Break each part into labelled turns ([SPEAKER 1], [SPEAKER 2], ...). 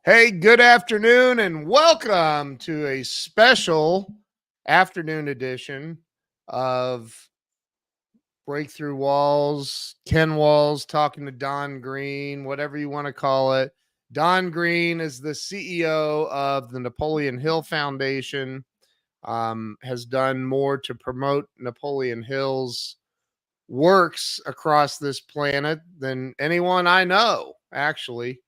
[SPEAKER 1] Hey, good afternoon, and welcome to a special afternoon edition of Breakthrough Walls, Ken Walls talking to Don Green, whatever you want to call it. Don Green is the CEO of the Napoleon Hill Foundation, has done more to promote Napoleon Hill's works across this planet than anyone I know, actually.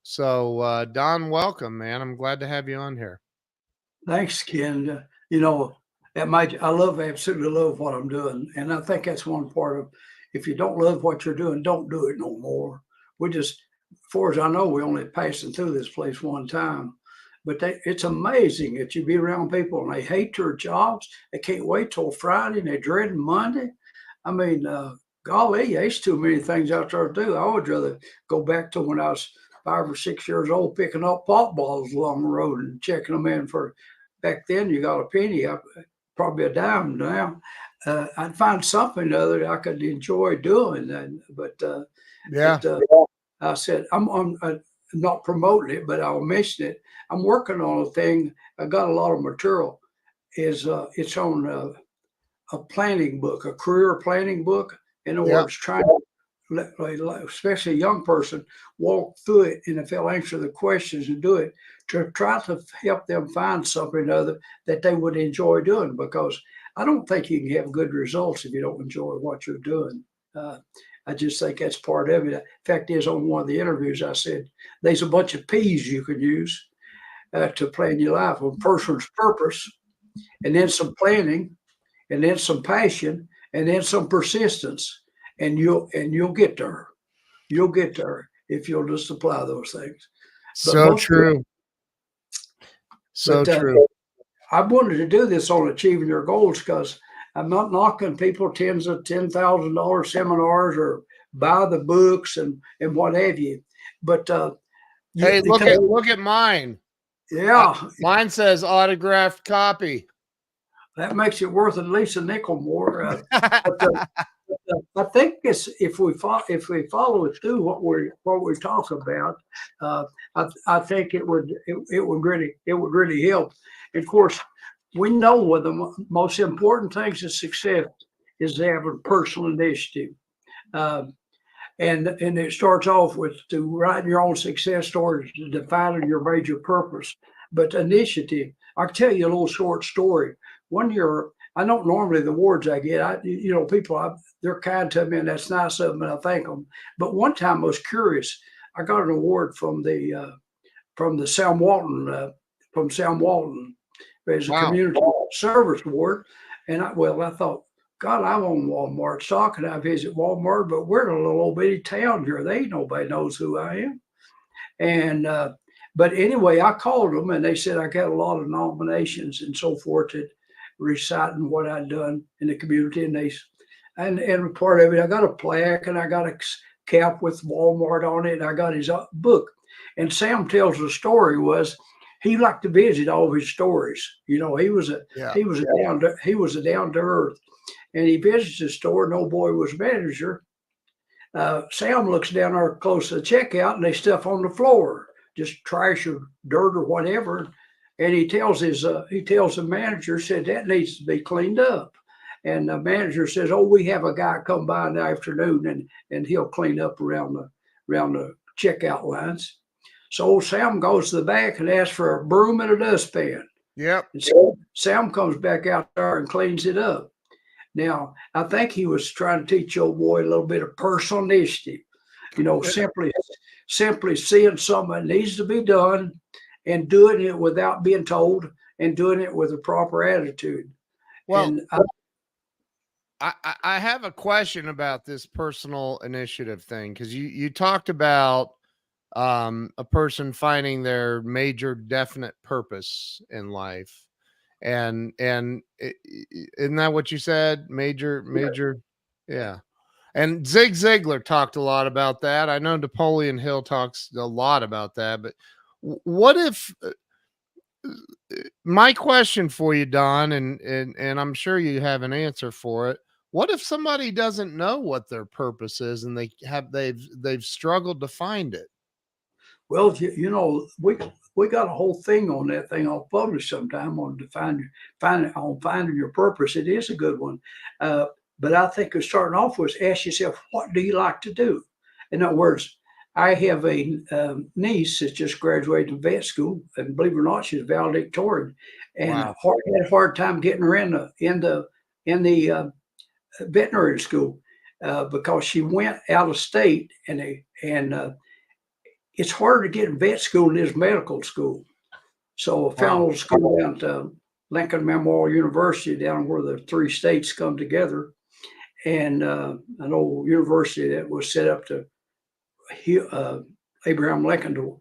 [SPEAKER 1] So, Don, welcome, man. I'm glad to have you on here.
[SPEAKER 2] Thanks, Ken. I absolutely love what I'm doing, and I think that's one part of. If you don't love what you're doing, don't do it no more. We just, as far as I know, we only passing through this place one time, but it's amazing that you be around people and they hate their jobs. They can't wait till Friday and they dread Monday. I mean, golly, there's too many things out there to do. I would rather go back to when I was 5 or 6 years old, picking up pop balls along the road and checking them in for. Back then, you got a penny, probably a dime now. I'd find something other I could enjoy doing,
[SPEAKER 1] Yeah.
[SPEAKER 2] but I said I'm not promoting it, but I'll mention it. I'm working on a thing. I got a lot of material. It's on a planning book, a career planning book. In other
[SPEAKER 1] Yeah.
[SPEAKER 2] words, trying to, especially a young person, walk through it, and if they'll answer the questions and do it, to try to help them find something other that they would enjoy doing. Because I don't think you can have good results if you don't enjoy what you're doing. Uh, I just think that's part of it. Fact is, on one of the interviews, I said there's a bunch of P's you could use to plan your life: a person's purpose, and then some planning, and then some passion, and then some persistence, and you'll get there. You'll get there if you'll just apply those things. But
[SPEAKER 1] So
[SPEAKER 2] most people,
[SPEAKER 1] true. So
[SPEAKER 2] but
[SPEAKER 1] true.
[SPEAKER 2] I wanted to do this on achieving your goals because I'm not knocking people tens of $10,000 seminars or buy the books and what have you. But
[SPEAKER 1] Hey,
[SPEAKER 2] because
[SPEAKER 1] look at mine.
[SPEAKER 2] yeah,
[SPEAKER 1] Mine says autographed copy.
[SPEAKER 2] that makes it worth at least a nickel more. But I think it's if we follow it through what we talk about, uh, I think it would really help. And of course, we know one of the most important things to success is having personal initiative. Uh, and it starts off with to writing your own success stories, to defining your major purpose. But initiative, I'll tell you a little short story. One year, I don't normally the awards I get, people, they're kind to me and that's nice of them and I thank them. But one time I was curious. I got an award from the Sam Walton from Sam Walton as a
[SPEAKER 1] Wow.
[SPEAKER 2] community service award. And I thought, God, I'm on Walmart stock and I visit Walmart, but we're in a little old bitty town here. They ain't nobody knows who I am. And but anyway, I called them and they said I got a lot of nominations and so forth, that reciting what I'd done in the community. And part of it, I got a plaque and I got a cap with Walmart on it, and I got his book. And Sam tells the story was he liked to visit all of his stories. He was a
[SPEAKER 1] Yeah.
[SPEAKER 2] down to earth, and he visits the store. And old boy was manager. Sam looks down there close to the checkout, and they stuff on the floor, just trash or dirt or whatever. And he tells the manager, said that needs to be cleaned up. And the manager says, "Oh, we have a guy come by in the afternoon, and he'll clean up around the checkout lines." So old Sam goes to the back and asks for a broom and a dustpan.
[SPEAKER 1] Yep.
[SPEAKER 2] And Sam comes back out there and cleans it up. Now, I think he was trying to teach old boy a little bit of personal initiative, simply seeing something that needs to be done and doing it without being told, and doing it with a proper attitude.
[SPEAKER 1] Well,
[SPEAKER 2] And
[SPEAKER 1] I have a question about this personal initiative thing, because you talked about a person finding their major definite purpose in life, and isn't that what you said? Major, yeah. And Zig Ziglar talked a lot about that. I know Napoleon Hill talks a lot about that. But what if my question for you, Don, and I'm sure you have an answer for it. What if somebody doesn't know what their purpose is and they've struggled to find it?
[SPEAKER 2] Well, you know, we got a whole thing on that thing. I'll publish sometime on finding your purpose. It is a good one, but I think starting off was ask yourself, what do you like to do? In other words, I have a niece that's just graduated from vet school, and believe it or not, she's valedictorian, and
[SPEAKER 1] Wow.
[SPEAKER 2] had a hard time getting her in the veterinary school because she went out of state, and it's harder to get in vet school than it is medical school. So I found a
[SPEAKER 1] Wow.
[SPEAKER 2] little school down at Lincoln Memorial University, down where the three states come together, and an old university that was set up to Abraham Lincoln to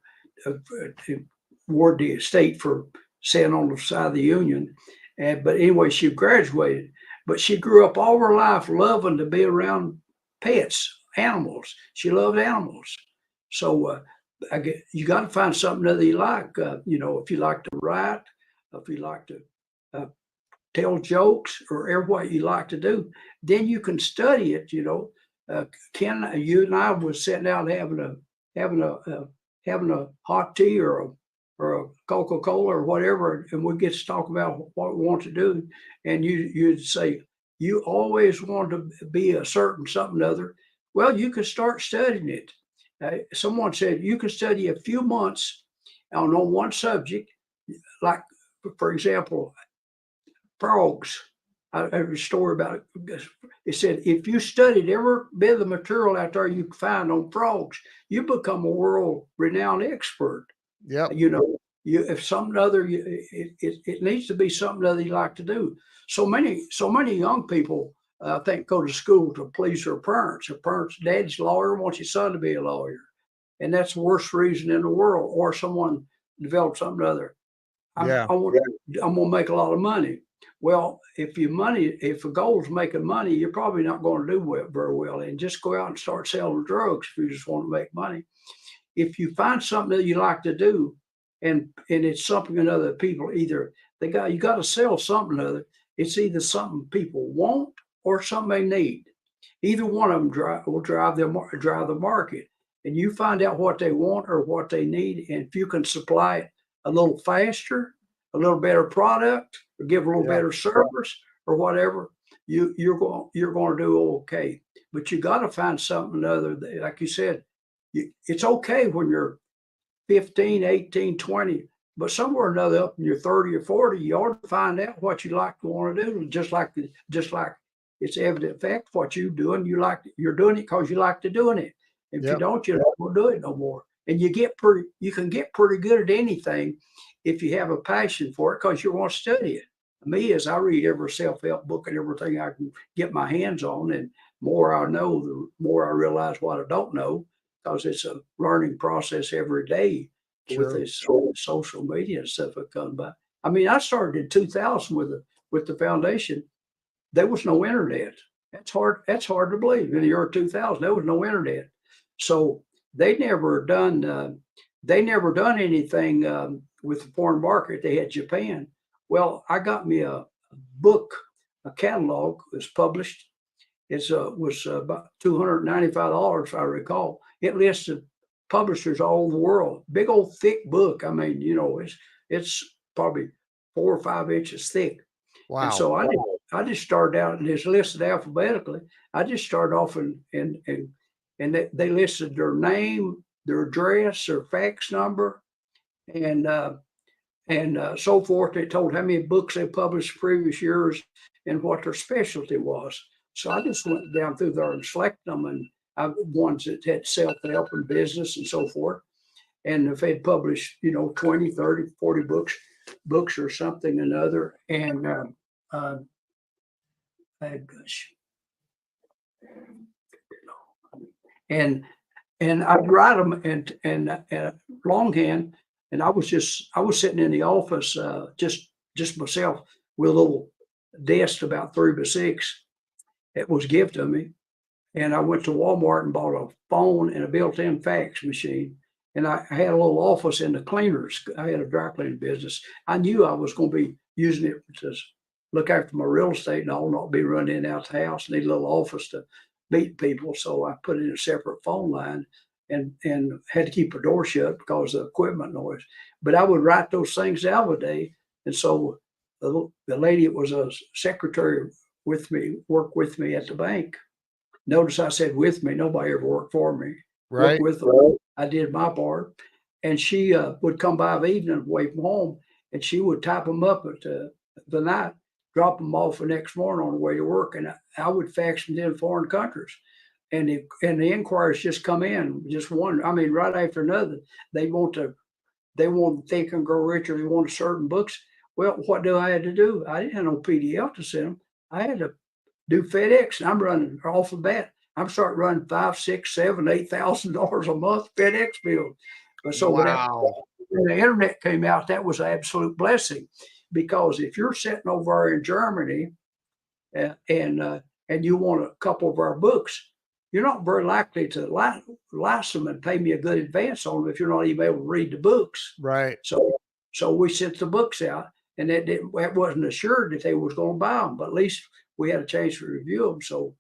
[SPEAKER 2] award the state for sitting on the side of the Union. But anyway, she graduated, but she grew up all her life loving to be around pets, animals. She loved animals. So you got to find something that you like. You know, if you like to write, if you like to uh, tell jokes, or what you like to do, then you can study it. You know, Ken, you and I was sitting out having a hot tea or a Coca Cola or whatever, and we get to talk about what we want to do, and you'd say you always want to be a certain something or other. Well, you can start studying it. Someone said you can study a few months on one subject, like for example, frogs. I have a story about it. It said if you studied every bit of the material out there you can find on frogs, you become a world renowned expert.
[SPEAKER 1] Yep.
[SPEAKER 2] You know, if something other, it needs to be something other you like to do. So many young people, I think, go to school to please their parents. Their parents, dad's a lawyer, wants his son to be a lawyer, and that's the worst reason in the world. Or someone develops something other.
[SPEAKER 1] Yeah.
[SPEAKER 2] I'm gonna make a lot of money. Well, if the goal is making money, you're probably not going to do very well. And just go out and start selling drugs if you just want to make money. If you find something that you like to do, and it's something that other people either you got to sell something or other. It's either something people want or something they need. Either one of them will drive the market, and you find out what they want or what they need, and if you can supply it a little faster, a little better product, or give a little better service or whatever, you're going to do okay. But you got to find something other, like you said. It's okay when you're 15, 18, 20, but somewhere or another up in your 30 or 40, you ought to find out what you like to want to do. Just like it's evident fact what you're doing, you're doing it because you like to doing it. If you don't, you don't do it no more. And you can get pretty good at anything if you have a passion for it because you want to study it. Me, as I read every self-help book and everything I can get my hands on, and more I know, the more I realize what I don't know, because it's a learning process every day with this social media and stuff that come by. I mean, I started in 2000 with the foundation. There was no internet. That's hard. That's hard to believe. In the year 2000, there was no internet. So they never done anything with the foreign market. They had Japan. Well, I got me a book, a catalog was published. It was about $295, if I recall. It listed publishers all over the world. Big old thick book. I mean, you know, it's probably 4 or 5 inches thick.
[SPEAKER 1] Wow.
[SPEAKER 2] And so I just started out, and it's listed alphabetically. I just started off and they listed their name, their address, their fax number, and so forth. They told how many books they published previous years and what their specialty was. So I just went down through there and selected them, and ones that had self-help and business and so forth. And if they'd published, 20, 30, 40 books or something another, and gosh. And I'd write them and longhand, and I was sitting in the office, just myself with a little desk about 3 by 6. It was given to me, and I went to Walmart and bought a phone and a built-in fax machine. And I had a little office in the cleaners. I had a dry cleaning business. I knew I was going to be using it to look after my real estate and all, not be running in and out the house. Need a little office to meet people, so I put in a separate phone line, and had to keep a door shut because of equipment noise. But I would write those things out a day. And so the lady that was a secretary with me, worked with me at the bank. Notice I said with me, nobody ever worked for me.
[SPEAKER 1] Right.
[SPEAKER 2] Worked with them. I did my part. And she would come by the evening away from home, and she would type them up at the night, drop them off the next morning on the way to work. And I would fax them in foreign countries. And the inquiries just come in, just one. I mean, right after another. They want to Think and Grow Rich, or they want certain books. Well, what do I have to do? I didn't have no PDF to send them. I had to do FedEx, and I'm running off the bat. I'm starting running $5, $6, $7, $8,000 a month FedEx bill. But so
[SPEAKER 1] Wow.
[SPEAKER 2] when the internet came out, that was an absolute blessing, because if you're sitting over in Germany and you want a couple of our books, you're not very likely to license them and pay me a good advance on them if you're not even able to read the books.
[SPEAKER 1] Right.
[SPEAKER 2] So we sent the books out, and that wasn't assured that they was going to buy them, but at least we had a chance to review them. So,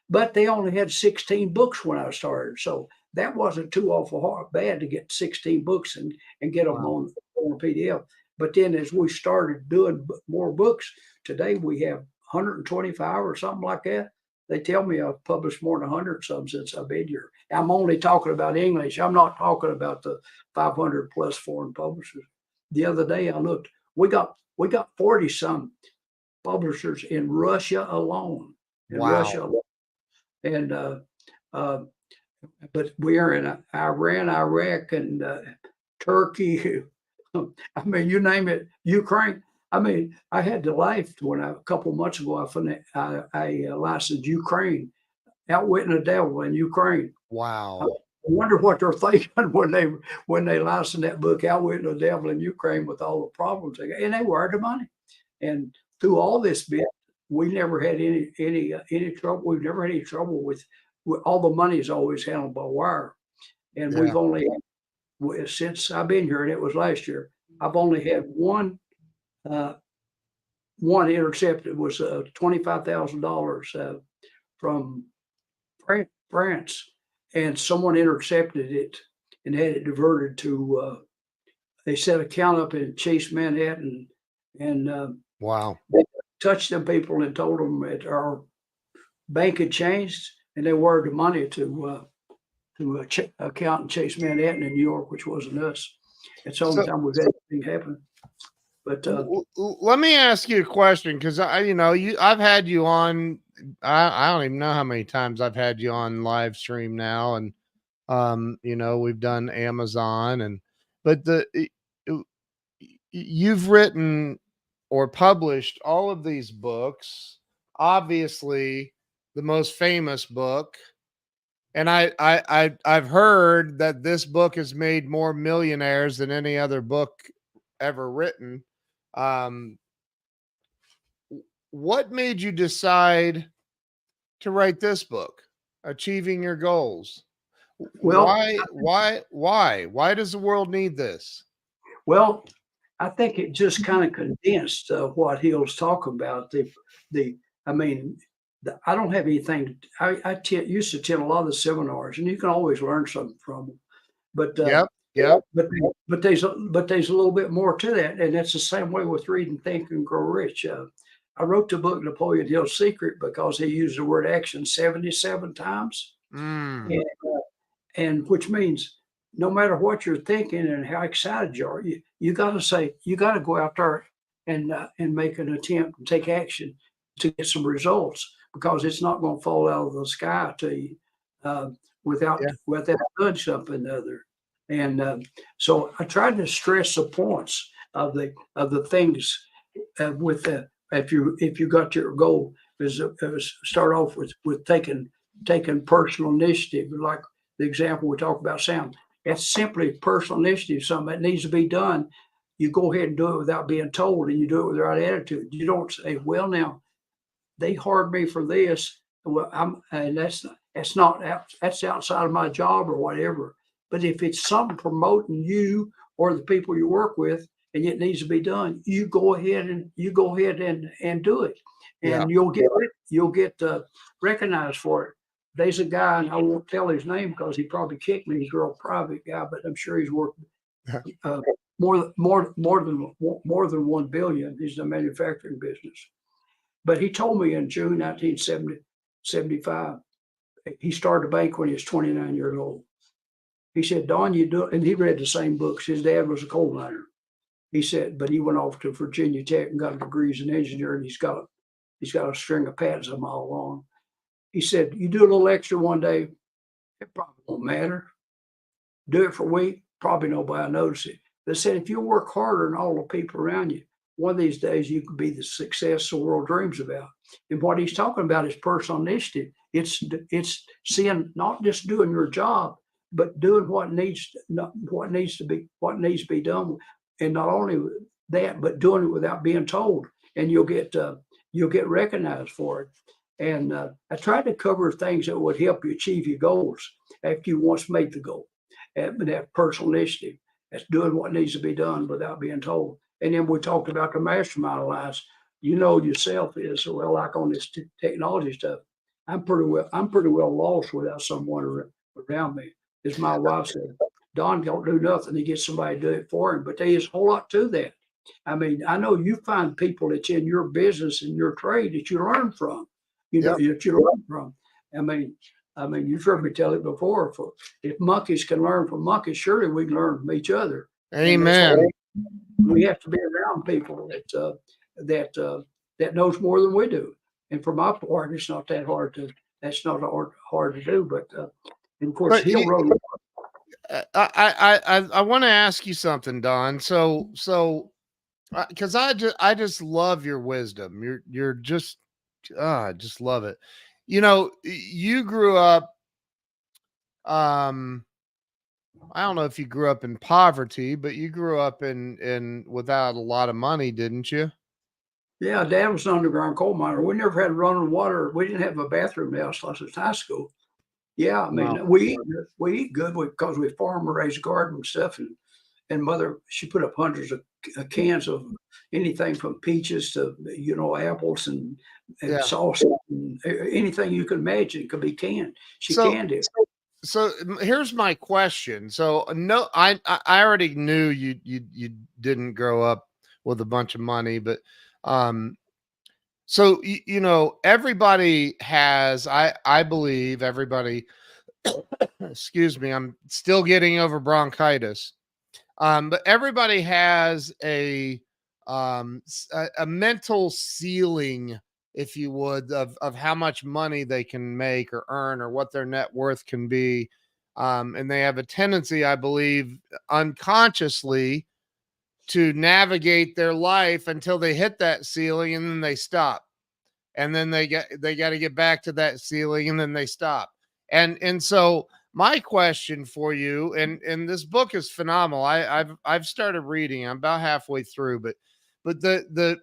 [SPEAKER 2] but they only had 16 books when I started, so that wasn't too awful bad to get 16 books and get them on a PDF. But then as we started doing more books, today we have 125 or something like that. They tell me I've published more than 100 some since I've been here. I'm only talking about English. I'm not talking about the 500 plus foreign publishers. The other day I looked, we got 40 some publishers in Russia alone. And but we're in Iran, Iraq, and Turkey. I mean, you name it, Ukraine. I mean, I had the life when a couple of months ago, I licensed Ukraine, Outwitting the Devil in Ukraine.
[SPEAKER 1] Wow.
[SPEAKER 2] I wonder what they're thinking when they licensed that book, Outwitting the Devil in Ukraine, with all the problems they got. And they wired the money. And through all this bit, we never had any trouble. We've never had any trouble with all the money is always handled by wire. And we've only, since I've been here, and it was last year, I've only had one intercept. It was $25,000 from France, and someone intercepted it and had it diverted to. They set an account up in Chase, Manhattan, and
[SPEAKER 1] wow.
[SPEAKER 2] They touched them people and told them that our bank had changed, and they wired the money to account in Chase, Manhattan in New York, which wasn't us. It's the only time we've had anything happen. But
[SPEAKER 1] let me ask you a question, because I've had you on. I don't even know how many times I've had you on live stream now, and we've done Amazon, but you've written or published all of these books. Obviously, the most famous book, and I've heard that this book has made more millionaires than any other book ever written. What made you decide to write this book, Achieving Your Goals?
[SPEAKER 2] Well,
[SPEAKER 1] why does the world need this?
[SPEAKER 2] Well, I think it just kind of condensed what Hill's talking about. I don't have anything. I used to attend a lot of the seminars, and you can always learn something from them. But
[SPEAKER 1] Yep.
[SPEAKER 2] But there's a little bit more to that, and that's the same way with Read, Think, and Grow Rich. I wrote the book Napoleon Hill's Secret because he used the word action 77 times, and which means no matter what you're thinking and how excited you are, you got to go out there and make an attempt and take action to get some results, because it's not going to fall out of the sky to you without doing something other. And so I tried to stress the points of the things with the if you got your goal is start off with taking personal initiative, like the example we talk about sound. That's simply personal initiative, something that needs to be done. You go ahead and do it without being told, and you do it with the right attitude. You don't say, "Well, now they hired me for this. Well, that's outside of my job or whatever." But if it's something promoting you or the people you work with, and it needs to be done, you go ahead and do it, and you'll get recognized for it. there's a guy, and I won't tell his name because he probably kicked me. He's a real private guy, but I'm sure he's worth more than 1 billion. He's in the manufacturing business. But he told me in June 1975, he started a bank when he was 29 years old. He said, Don, you do it. And he read the same books. His dad was a coal miner. He said, but he went off to Virginia Tech and got a degree as an engineer, and he's got a string of patents a mile long. He said, you do a little extra one day, it probably won't matter. Do it for a week, probably nobody will notice it. They said, if you work harder than all the people around you, one of these days you could be the success the world dreams about. And what he's talking about is personal initiative. It's seeing, not just doing your job, but doing what needs to be done. And not only that, but doing it without being told. And you'll get recognized for it. And I tried to cover things that would help you achieve your goals after you once made the goal. And that personal initiative, that's doing what needs to be done without being told. And then we talked about the mastermind alliance. You know yourself is, well, like on this technology stuff, I'm pretty well lost without someone around me. As my wife said, Don don't do nothing. He gets somebody to do it for him. But there is a whole lot to that. I mean, I know you find people that's in your business and your trade that you learn from. That you learn from. I mean, you've heard me tell it before. If monkeys can learn from monkeys, surely we can learn from each other.
[SPEAKER 1] Amen.
[SPEAKER 2] We have to be around people that knows more than we do. And for my part, it's not that hard to. That's not hard to do. But and of course, Hill wrote.
[SPEAKER 1] I want to ask you something, Don. So because I just love your wisdom. You're just I just love it. You know, you grew up. I don't know if you grew up in poverty, but you grew up in without a lot of money, didn't you?
[SPEAKER 2] Yeah, Dad was an underground coal miner. We never had running water. We didn't have a bathroom in the house until high school. Yeah, I mean,
[SPEAKER 1] Wow.
[SPEAKER 2] we eat good because we farm, raise garden and stuff. And mother, she put up hundreds of cans of anything from peaches to, apples and
[SPEAKER 1] Yeah.
[SPEAKER 2] sauce and anything you can imagine could be canned. She
[SPEAKER 1] So
[SPEAKER 2] canned it.
[SPEAKER 1] so here's my question. So no, I already knew you didn't grow up with a bunch of money, but so everybody has, I believe everybody excuse me, I'm still getting over bronchitis. But everybody has a mental ceiling, if you would, of how much money they can make or earn or what their net worth can be. And they have a tendency, I believe, unconsciously to navigate their life until they hit that ceiling and then they stop. And then they got to get back to that ceiling and then they stop. And so my question for you, and this book is phenomenal. I've started reading. I'm about halfway through, but the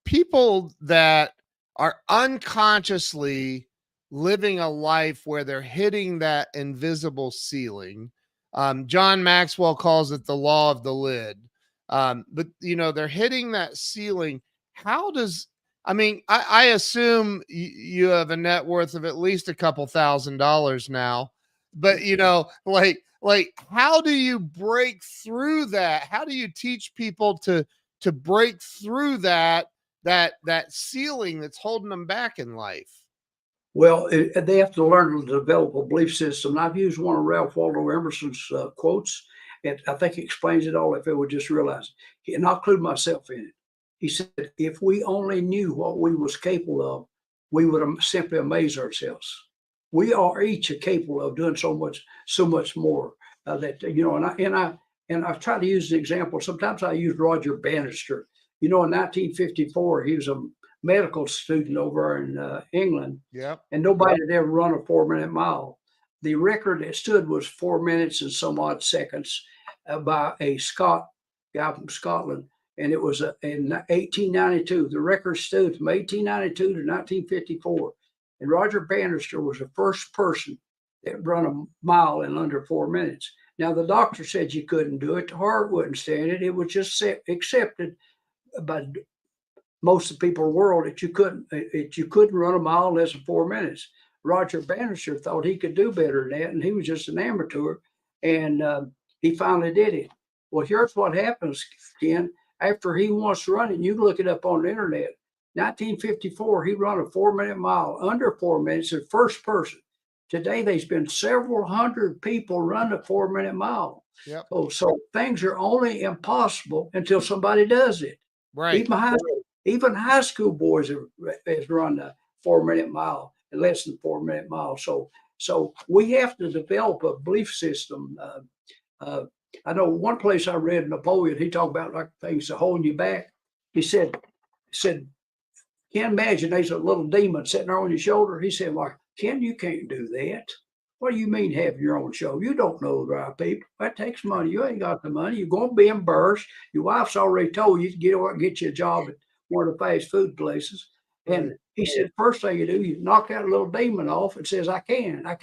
[SPEAKER 1] people that are unconsciously living a life where they're hitting that invisible ceiling. John Maxwell calls it the law of the lid. But they're hitting that ceiling. How does, I mean, I assume you have a net worth of at least a couple $1,000s now, but like how do you break through that? How do you teach people to break through that ceiling that's holding them back in life?
[SPEAKER 2] Well, they have to learn to develop a belief system. I've used one of Ralph Waldo Emerson's quotes, and I think it explains it all if they would just realize it. And I'll include myself in it. He said, if we only knew what we was capable of, we would simply amaze ourselves. We are each capable of doing so much more. And I've tried to use the example. Sometimes I use Roger Bannister. In 1954, he was a medical student over in England.
[SPEAKER 1] Yep.
[SPEAKER 2] And nobody had ever run a 4-minute mile. The record that stood was 4 minutes and some odd seconds by a guy from Scotland. And it was in 1892. The record stood from 1892 to 1954. And Roger Bannister was the first person that run a mile in under 4 minutes. Now, the doctor said you couldn't do it. The heart wouldn't stand it. It was just accepted by most of the people in the world that you couldn't run a mile in less than 4 minutes. Roger Bannister thought he could do better than that, and he was just an amateur, and he finally did it. Well, here's what happens, Ken. After he wants to run it, you can look it up on the internet. 1954, he ran a 4-minute mile under 4 minutes, the first person. Today, there's been several hundred people run a 4-minute mile.
[SPEAKER 1] Yep.
[SPEAKER 2] So things are only impossible until somebody does it.
[SPEAKER 1] Right.
[SPEAKER 2] Even high school boys have run a 4-minute mile, less than 4-minute mile. So we have to develop a belief system. I know one place I read Napoleon, he talked about like things that holding you back. He said, can't imagine there's a little demon sitting there on your shoulder. He said, well, Ken, you can't do that. What do you mean have your own show? You don't know the right people. That takes money. You ain't got the money. You're going to be embarrassed. Your wife's already told you to get you a job at one of the fast food places. And he said, first thing you do, you knock that little demon off and says, I can, I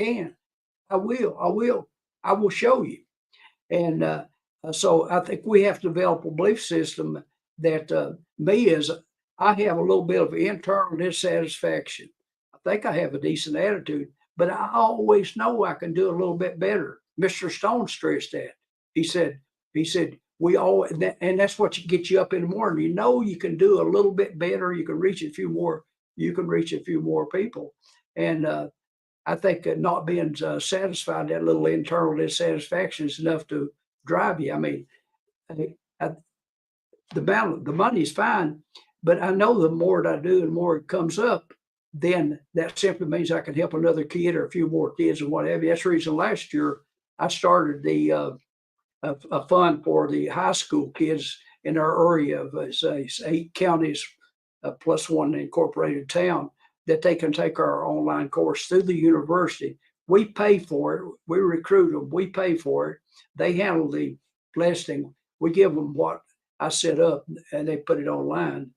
[SPEAKER 2] will show you. And so I think we have to develop a belief system that I have a little bit of internal dissatisfaction. I think I have a decent attitude, but I always know I can do a little bit better. Mr. Stone stressed that. He said, we all, and that's what gets you up in the morning. You know, you can do a little bit better. You can reach a few more people. And I think that not being satisfied, that little internal dissatisfaction is enough to drive you. I mean, the money is fine, but I know the more that I do and the more it comes up, then that simply means I can help another kid or a few more kids and what have you. That's the reason last year I started a fund for the high school kids in our area of 8 counties plus one incorporated town, that they can take our online course through the university. We pay for it. We recruit them. We pay for it. They handle the listing. We give them what I set up, and they put it online.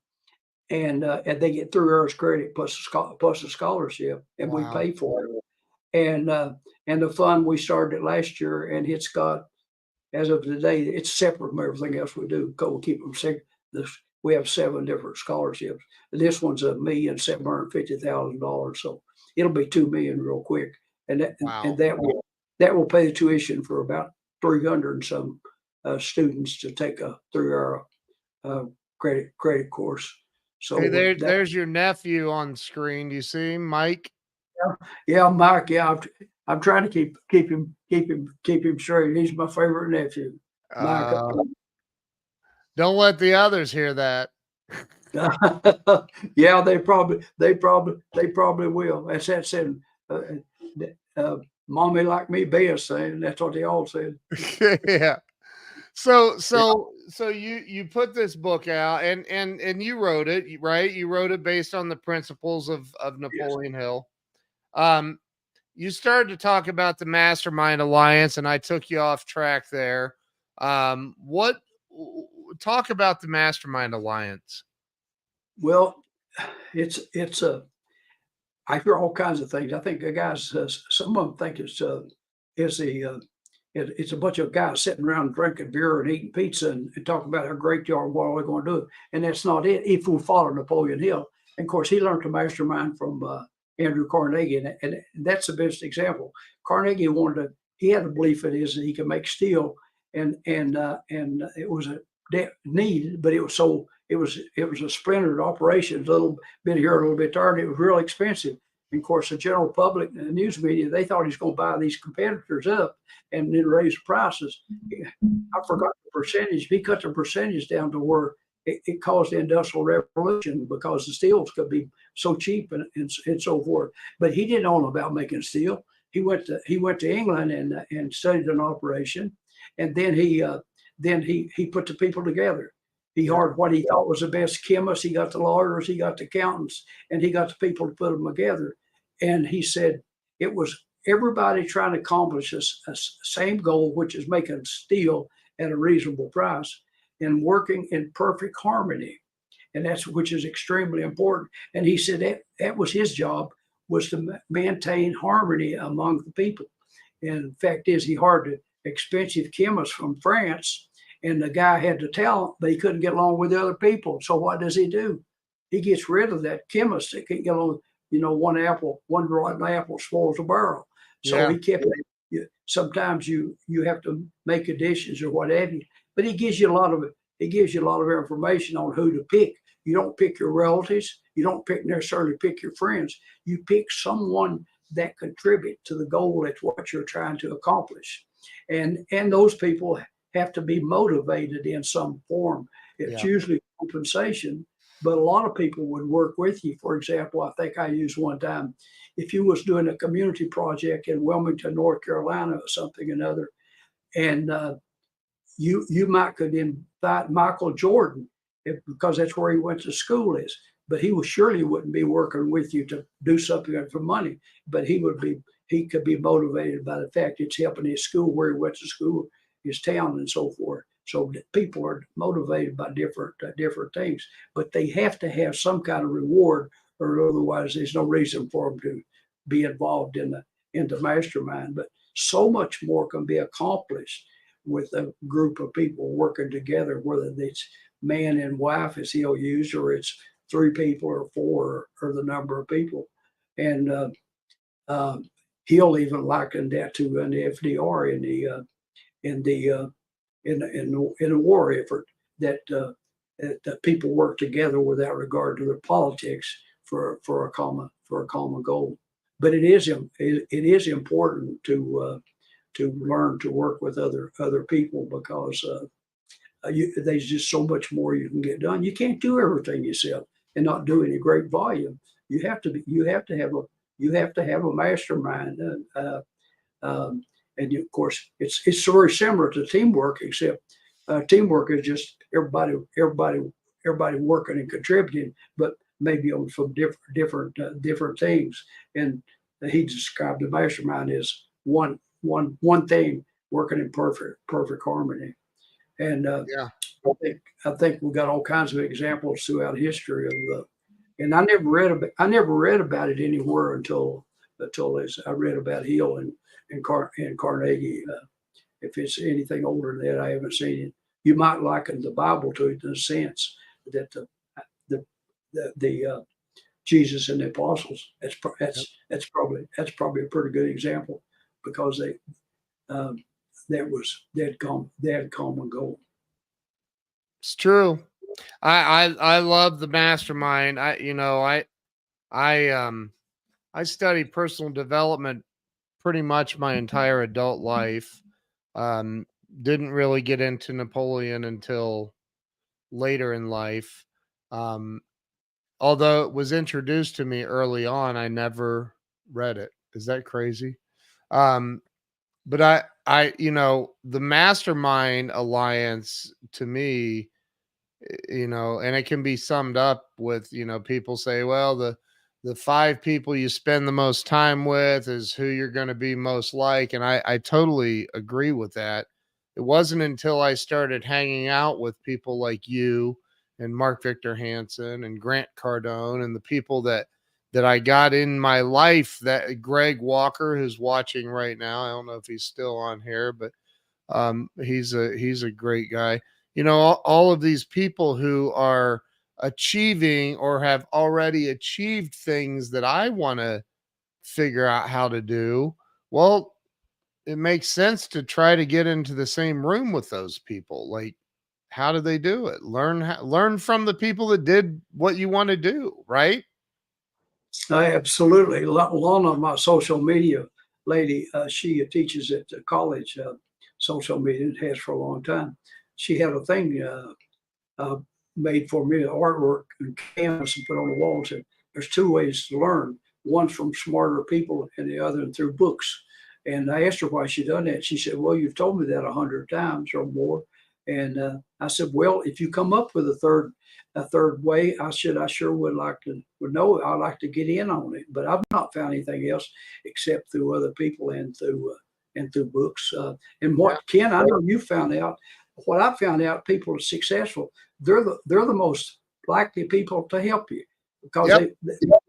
[SPEAKER 2] And they get 3 hours credit plus a scholarship, and
[SPEAKER 1] Wow.
[SPEAKER 2] we pay for it. And the fund, we started it last year, and it's got, as of today, it's separate from everything else we do. Go keep them sick. We have 7 different scholarships. This one's $1,750,000, so it'll be $2 million real quick, and that will pay the tuition for about 300 and some students to take a 3-hour credit course. So
[SPEAKER 1] hey, there's your nephew on screen. Do you see him, Mike?
[SPEAKER 2] Yeah, Mike. Yeah, I'm trying to keep him straight. He's my favorite nephew, Mike.
[SPEAKER 1] Don't let the others hear that.
[SPEAKER 2] Yeah, they probably will. That's that said. Mommy like me best thing. That's what they all said.
[SPEAKER 1] Yeah. So you put this book out and you wrote it, right? You wrote it based on the principles of Napoleon Hill. You started to talk about the Mastermind Alliance, and I took you off track there. Talk about the Mastermind Alliance?
[SPEAKER 2] Well, I hear all kinds of things. I think the guys, some of them think it's a bunch of guys sitting around drinking beer and eating pizza and talking about how great you are and what are we going to do. And that's not it. If we follow Napoleon Hill, and of course, he learned to mastermind from Andrew Carnegie, and that's the best example. Carnegie he had a belief that he could make steel, and it was a need, but it was a splintered operation, a little bit here, a little bit there, and it was real expensive. And of course, the general public and the news media, they thought he's going to buy these competitors up and then raise prices. I forgot the percentage. He cut the percentage down to where it caused the Industrial Revolution because the steels could be so cheap and so forth. But he didn't know about making steel. He went to England and studied an operation, and then he put the people together. He hired what he thought was the best chemists. He got the lawyers, he got the accountants, and he got the people to put them together. And he said it was everybody trying to accomplish a same goal, which is making steel at a reasonable price and working in perfect harmony. And which is extremely important. And he said that was his job, was to maintain harmony among the people. And the fact is, he hired an expensive chemist from France, and the guy had the talent, but he couldn't get along with the other people. So what does he do? he gets rid of that chemist that can, one rotten apple spoils a barrel. So
[SPEAKER 1] Yeah.
[SPEAKER 2] he kept it. Sometimes you have to make additions or what have you, but he gives you a lot of information on who to pick. You don't pick your relatives. You don't necessarily pick your friends. You pick someone that contribute to the goal that's what you're trying to accomplish. And those people have to be motivated in some form. It's usually compensation, but a lot of people would work with you. For example, I think I used one time, if you was doing a community project in Wilmington, North Carolina or something or another, and you might could invite Michael Jordan because that's where he went to school is, but he surely wouldn't be working with you to do something for money, but he could be motivated by the fact it's helping his school where he went to school, his town and so forth. So people are motivated by different things, but they have to have some kind of reward, or otherwise there's no reason for them to be involved in the mastermind. But so much more can be accomplished with a group of people working together, whether it's man and wife, as he'll use, or it's 3 people or 4 or the number of people. And he'll even liken that to an FDR in the war effort, that people work together without regard to their politics for a common goal. But it is important to learn to work with other people, because there's just so much more you can get done. You can't do everything yourself and not do any great volume. You have to have a mastermind. And of course, it's very similar to teamwork, except teamwork is just everybody working and contributing, but maybe on some different things. And he described the mastermind as one thing working in perfect harmony. And I think we got all kinds of examples throughout history of and I never read about it anywhere until I read about Hill and Carnegie. If it's anything older than that, I haven't seen it. You might liken the Bible to it in the sense that the Jesus and the apostles. That's probably a pretty good example, because they had common goal.
[SPEAKER 1] It's true. I love the mastermind. I studied personal development pretty much my entire adult life. Didn't really get into Napoleon until later in life. Although it was introduced to me early on, I never read it. Is that crazy? Um, but the mastermind alliance to me, and it can be summed up with, people say, well, the 5 people you spend the most time with is who you're going to be most like. And I totally agree with that. It wasn't until I started hanging out with people like you and Mark Victor Hansen and Grant Cardone and the people that I got in my life, that Greg Walker, who's watching right now. I don't know if he's still on here, but he's a great guy. All of these people who are achieving or have already achieved things that I want to figure out how to do. Well, it makes sense to try to get into the same room with those people. Like, how do they do it? Learn from the people that did what you want to do, right?
[SPEAKER 2] Absolutely. Lana, my social media lady, she teaches at the college, social media, and has for a long time. She had a thing made for me, artwork and canvas, and put on the wall, and said, there's 2 ways to learn. One's from smarter people and the other through books. And I asked her why she'd done that. She said, well, you've told me that 100 times or more. And I said, well, if you come up with a third way, I sure would know. I'd like to get in on it, but I've not found anything else except through other people and through books. And what, Ken, I know you found out. What I found out, people are successful. They're the most likely people to help you, because they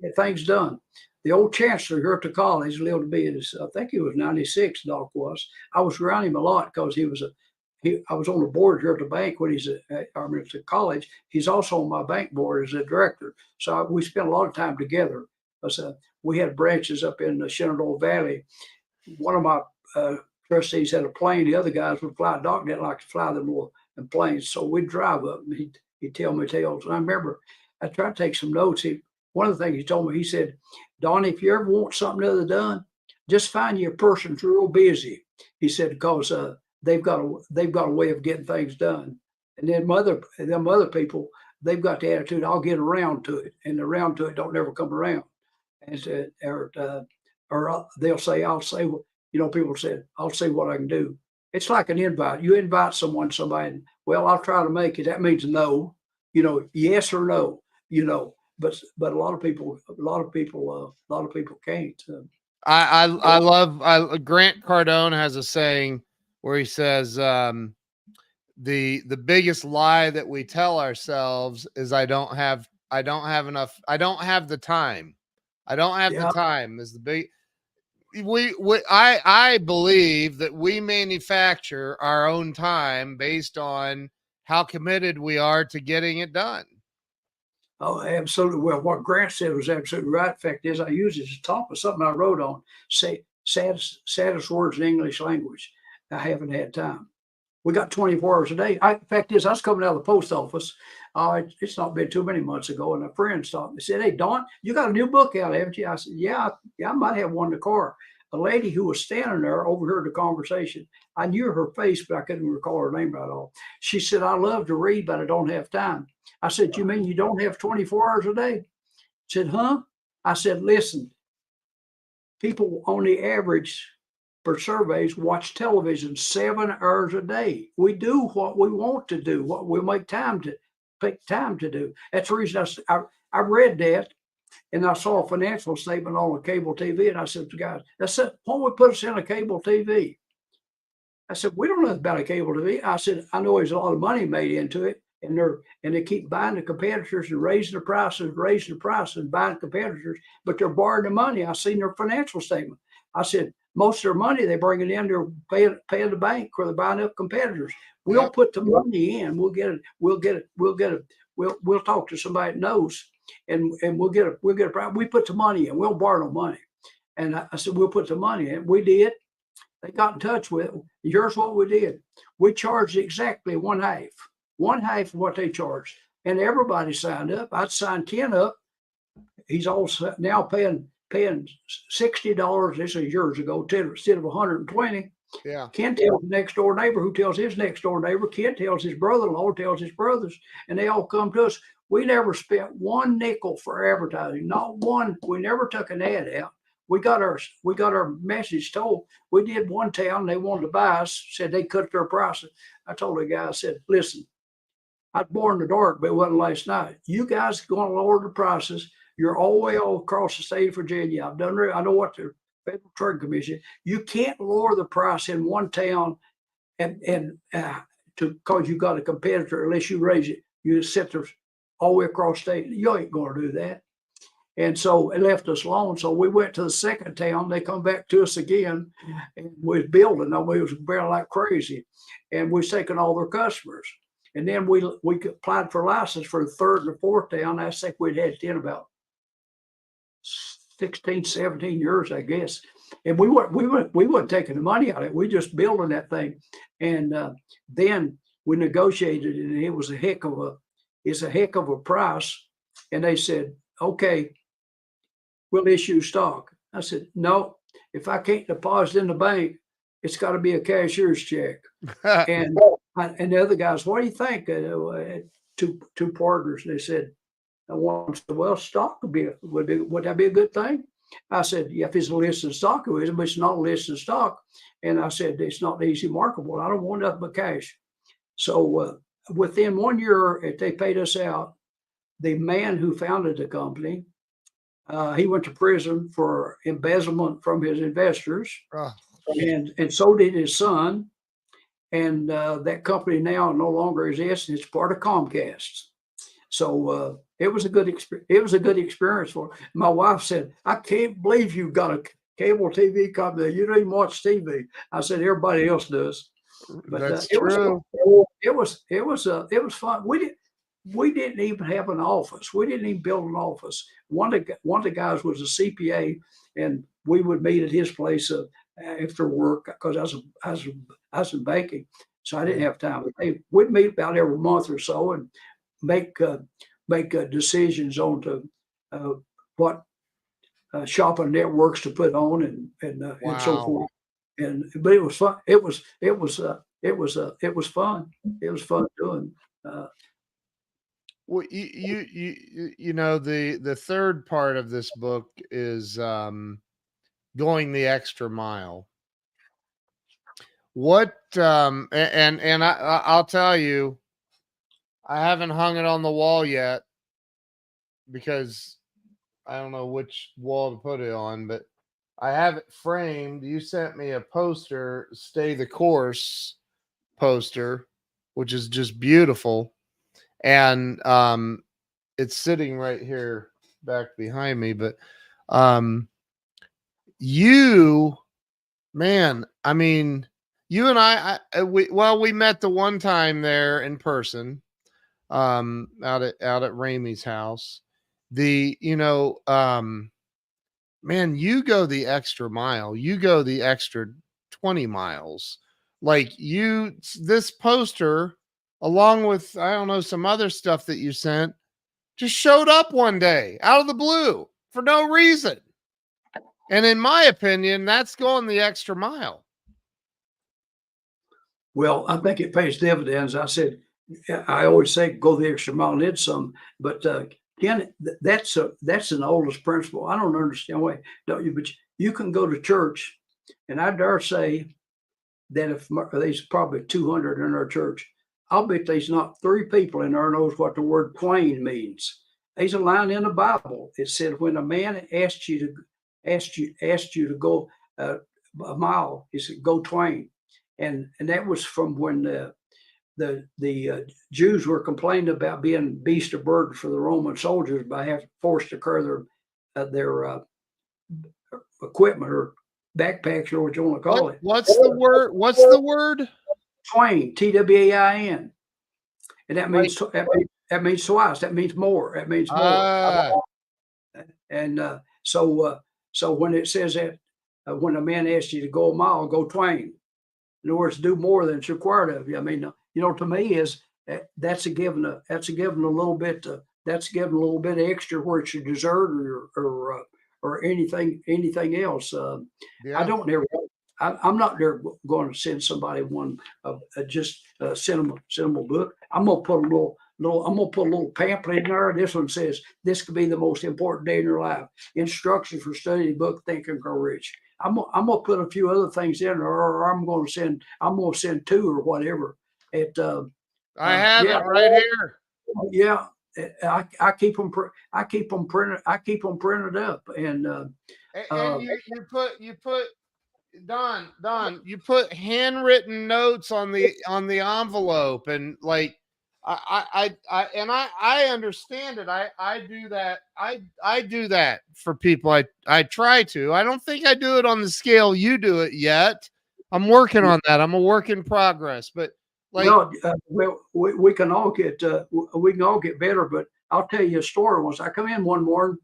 [SPEAKER 2] get things done. The old chancellor here at the college lived to be, I think he was 96, Doc was. I was around him a lot because he was I was on the board here at the bank when he's at college. He's also on my bank board as a director. So we spent a lot of time together. We had branches up in the Shenandoah Valley. One of my trustees had a plane. The other guys would fly. Doc didn't like to fly them more in planes. So we'd drive up and he'd tell me tales. And I remember I tried to take some notes. One of the things he told me, he said, Don, if you ever want something other done, just find you a person who's real busy. He said, because they've got a way of getting things done. And then them other people, they've got the attitude, I'll get around to it. And the around to it don't never come around. And said, or they'll say, I'll say, people said, I'll say what I can do. It's like an invite. You invite somebody, well, I'll try to make it. That means no, yes or no, but a lot of people can't.
[SPEAKER 1] I love Grant Cardone has a saying where he says, the biggest lie that we tell ourselves is I don't have enough. I don't have the time. I don't have the time is the big. I believe that we manufacture our own time based on how committed we are to getting it done.
[SPEAKER 2] Oh, absolutely. Well, what Grant said was absolutely right. Fact is, I use it as a top of something I wrote on. Say saddest words in English language. I haven't had time. We got 24 hours a day. Fact is, I was coming out of the post office. It's not been too many months ago, and a friend stopped me. Said, "Hey, Don, you got a new book out, haven't you?" I said, "Yeah, I might have one in the car." A lady who was standing there overheard the conversation. I knew her face, but I couldn't recall her name at all. She said, "I love to read, but I don't have time." I said, "You mean you don't have 24 hours a day?" She said, "Huh?" I said, "Listen, people on the average per surveys watch television 7 hours a day. We do what we want to do, what we make time to do." That's the reason I read that, and I saw a financial statement on a cable TV, and I said to guys, I said, "Why don't we put us in a cable TV?" I said, "We don't know about a cable TV." I said, "I know there's a lot of money made into it, and they keep buying the competitors and raising the prices, buying competitors, but they're borrowing the money. I seen their financial statement." I said, "Most of their money they bring it in, they're paying the bank where they're buying up competitors. We'll put the money in. We'll get it. We'll talk to somebody that knows, and we'll get it. We put the money in. We'll borrow no money." And I said, "We'll put the money in." We did. They got in touch with it. Here's what we did. We charged exactly one half of what they charged. And everybody signed up. I'd signed Ken up. He's also now paying $60. This is years ago, instead of 120.
[SPEAKER 1] Yeah.
[SPEAKER 2] Ken tells the next door neighbor, who tells his next door neighbor. Ken tells his brother-in-law, tells his brothers, and they all come to us. We never spent one nickel for advertising, not one. We never took an ad out. We got our message told. We did one town, they wanted to buy us, said they cut their prices. I told the guy, I said, "Listen, I was born in the dark, but it wasn't last night. You guys are going to lower the prices. You're all across the state of Virginia. I know what the Federal Trade Commission. You can't lower the price in one town and because you got a competitor unless you raise it. You sit there all the way across state. You ain't going to do that." And so it left us alone. So we went to the second town. They come back to us again, and we was building. We was building like crazy, and we was taking all their customers. And then we applied for license for the third and the fourth town. I think we'd had it in about 16, 17 years, I guess. And we weren't taking the money out of it. We just building that thing. And then we negotiated, and it was a heck of a price. And they said, "Okay, we'll issue stock." I said, "No, if I can't deposit in the bank, it's got to be a cashier's check." And the other guys, "What do you think?" Two partners, they said, "One said, well, stock would that be a good thing?" I said, "Yeah, if it's a listed stock, it is, but it's not a listed stock." And I said, "It's not easy marketable. I don't want nothing but cash." So within 1 year, if they paid us out, the man who founded the company, he went to prison for embezzlement from his investors, and so did his son. And that company now no longer exists. It's part of Comcast. So it was a good experience. It was a good experience for my wife. Said, "I can't believe you've got a cable TV company. You don't even watch TV." I said, "Everybody else does." But
[SPEAKER 1] That's
[SPEAKER 2] it was
[SPEAKER 1] true.
[SPEAKER 2] it was fun. We didn't even have an office. We didn't even build an office. One of the guys was a CPA, and we would meet at his place after work because I was in banking, so I didn't have time. We'd meet about every month or so and make decisions on to what shopping networks to put on and so
[SPEAKER 1] Wow.
[SPEAKER 2] forth. But it was fun. It was fun. It was fun doing. Uh,
[SPEAKER 1] Well, you know, the third part of this book is going the extra mile. What and I'll tell you, I haven't hung it on the wall yet because I don't know which wall to put it on, but I have it framed. You sent me a poster, Stay the Course poster, which is just beautiful. And it's sitting right here back behind me. But um you, man, I mean, you and we met the one time there in person, out at Ramey's house. The you know Man, you go the extra mile. You go the extra 20 miles. Like this poster, along with, I don't know, some other stuff that you sent, just showed up one day out of the blue for no reason. And in my opinion, that's going the extra mile.
[SPEAKER 2] well, I think it pays dividends. I always say go the extra mile and then some. But Ken, that's an oldest principle. I don't understand why, don't you? But you can go to church, and I dare say that if there's probably 200 in our church, I'll bet there's not 3 people in there knows what the word twain means. There's a line in the Bible. It said when a man asked you to go a mile, he said go twain, and that was from when the Jews were complaining about being beast of burden for the Roman soldiers by having forced to carry their equipment or backpacks or what you want to call it.
[SPEAKER 1] What's the word? What's the word?
[SPEAKER 2] Twain, Twain, and
[SPEAKER 1] Like,
[SPEAKER 2] that means twice. That means more. That means more. And so when it says that when a man asks you to go a mile, go twain. In other words, do more than it's required of you. I mean, to me is that's a given a little bit that's given a little bit extra where it's your dessert or anything else.
[SPEAKER 1] yeah.
[SPEAKER 2] I don't ever. I'm not there going to send somebody one just send them a book. I'm gonna put a little pamphlet in there. This one says this could be the most important day in your life. Instructions for studying book, Think and Grow Rich. I'm gonna put a few other things in there, or I'm gonna send 2 or whatever.
[SPEAKER 1] I have it right here.
[SPEAKER 2] Yeah, I keep them printed. I keep them printed up, and
[SPEAKER 1] You put Don, you put handwritten notes on the envelope, and like I understand it. I do that. I do that for people. I try to. I don't think I do it on the scale you do it yet. I'm working on that. I'm a work in progress. But like,
[SPEAKER 2] well, we can all get better. But I'll tell you a story. Once I come in one morning,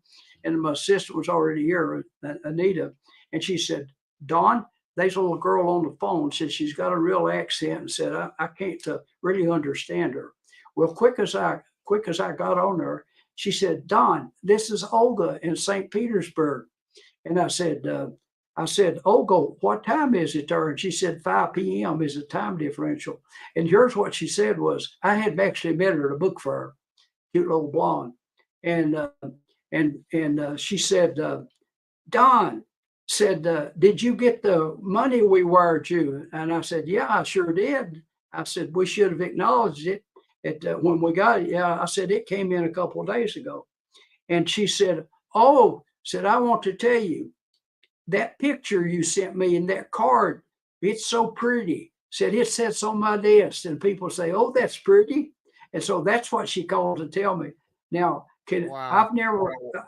[SPEAKER 2] and my assistant was already here, Anita, and she said, "Don, there's a little girl on the phone. Said she's got a real accent, and said I can't really understand her." Well, quick as I got on there, she said, "Don, this is Olga in St. Petersburg," and I said, "Olga, what time is it there?" And she said, 5 p.m. is the time differential. And here's what she said was, I had actually met her at a book fair, cute little blonde, and she said, "Don," said, "did you get the money we wired you?" And I said, "Yeah, I sure did." I said, "We should have acknowledged it when we got it." Yeah, I said, "It came in a couple of days ago." And she said, "Oh," said, "I want to tell you, that picture you sent me in that card, it's so pretty." Said, "It sits on my desk and people say, oh, that's pretty." And so that's what she called to tell me. Now,
[SPEAKER 1] wow.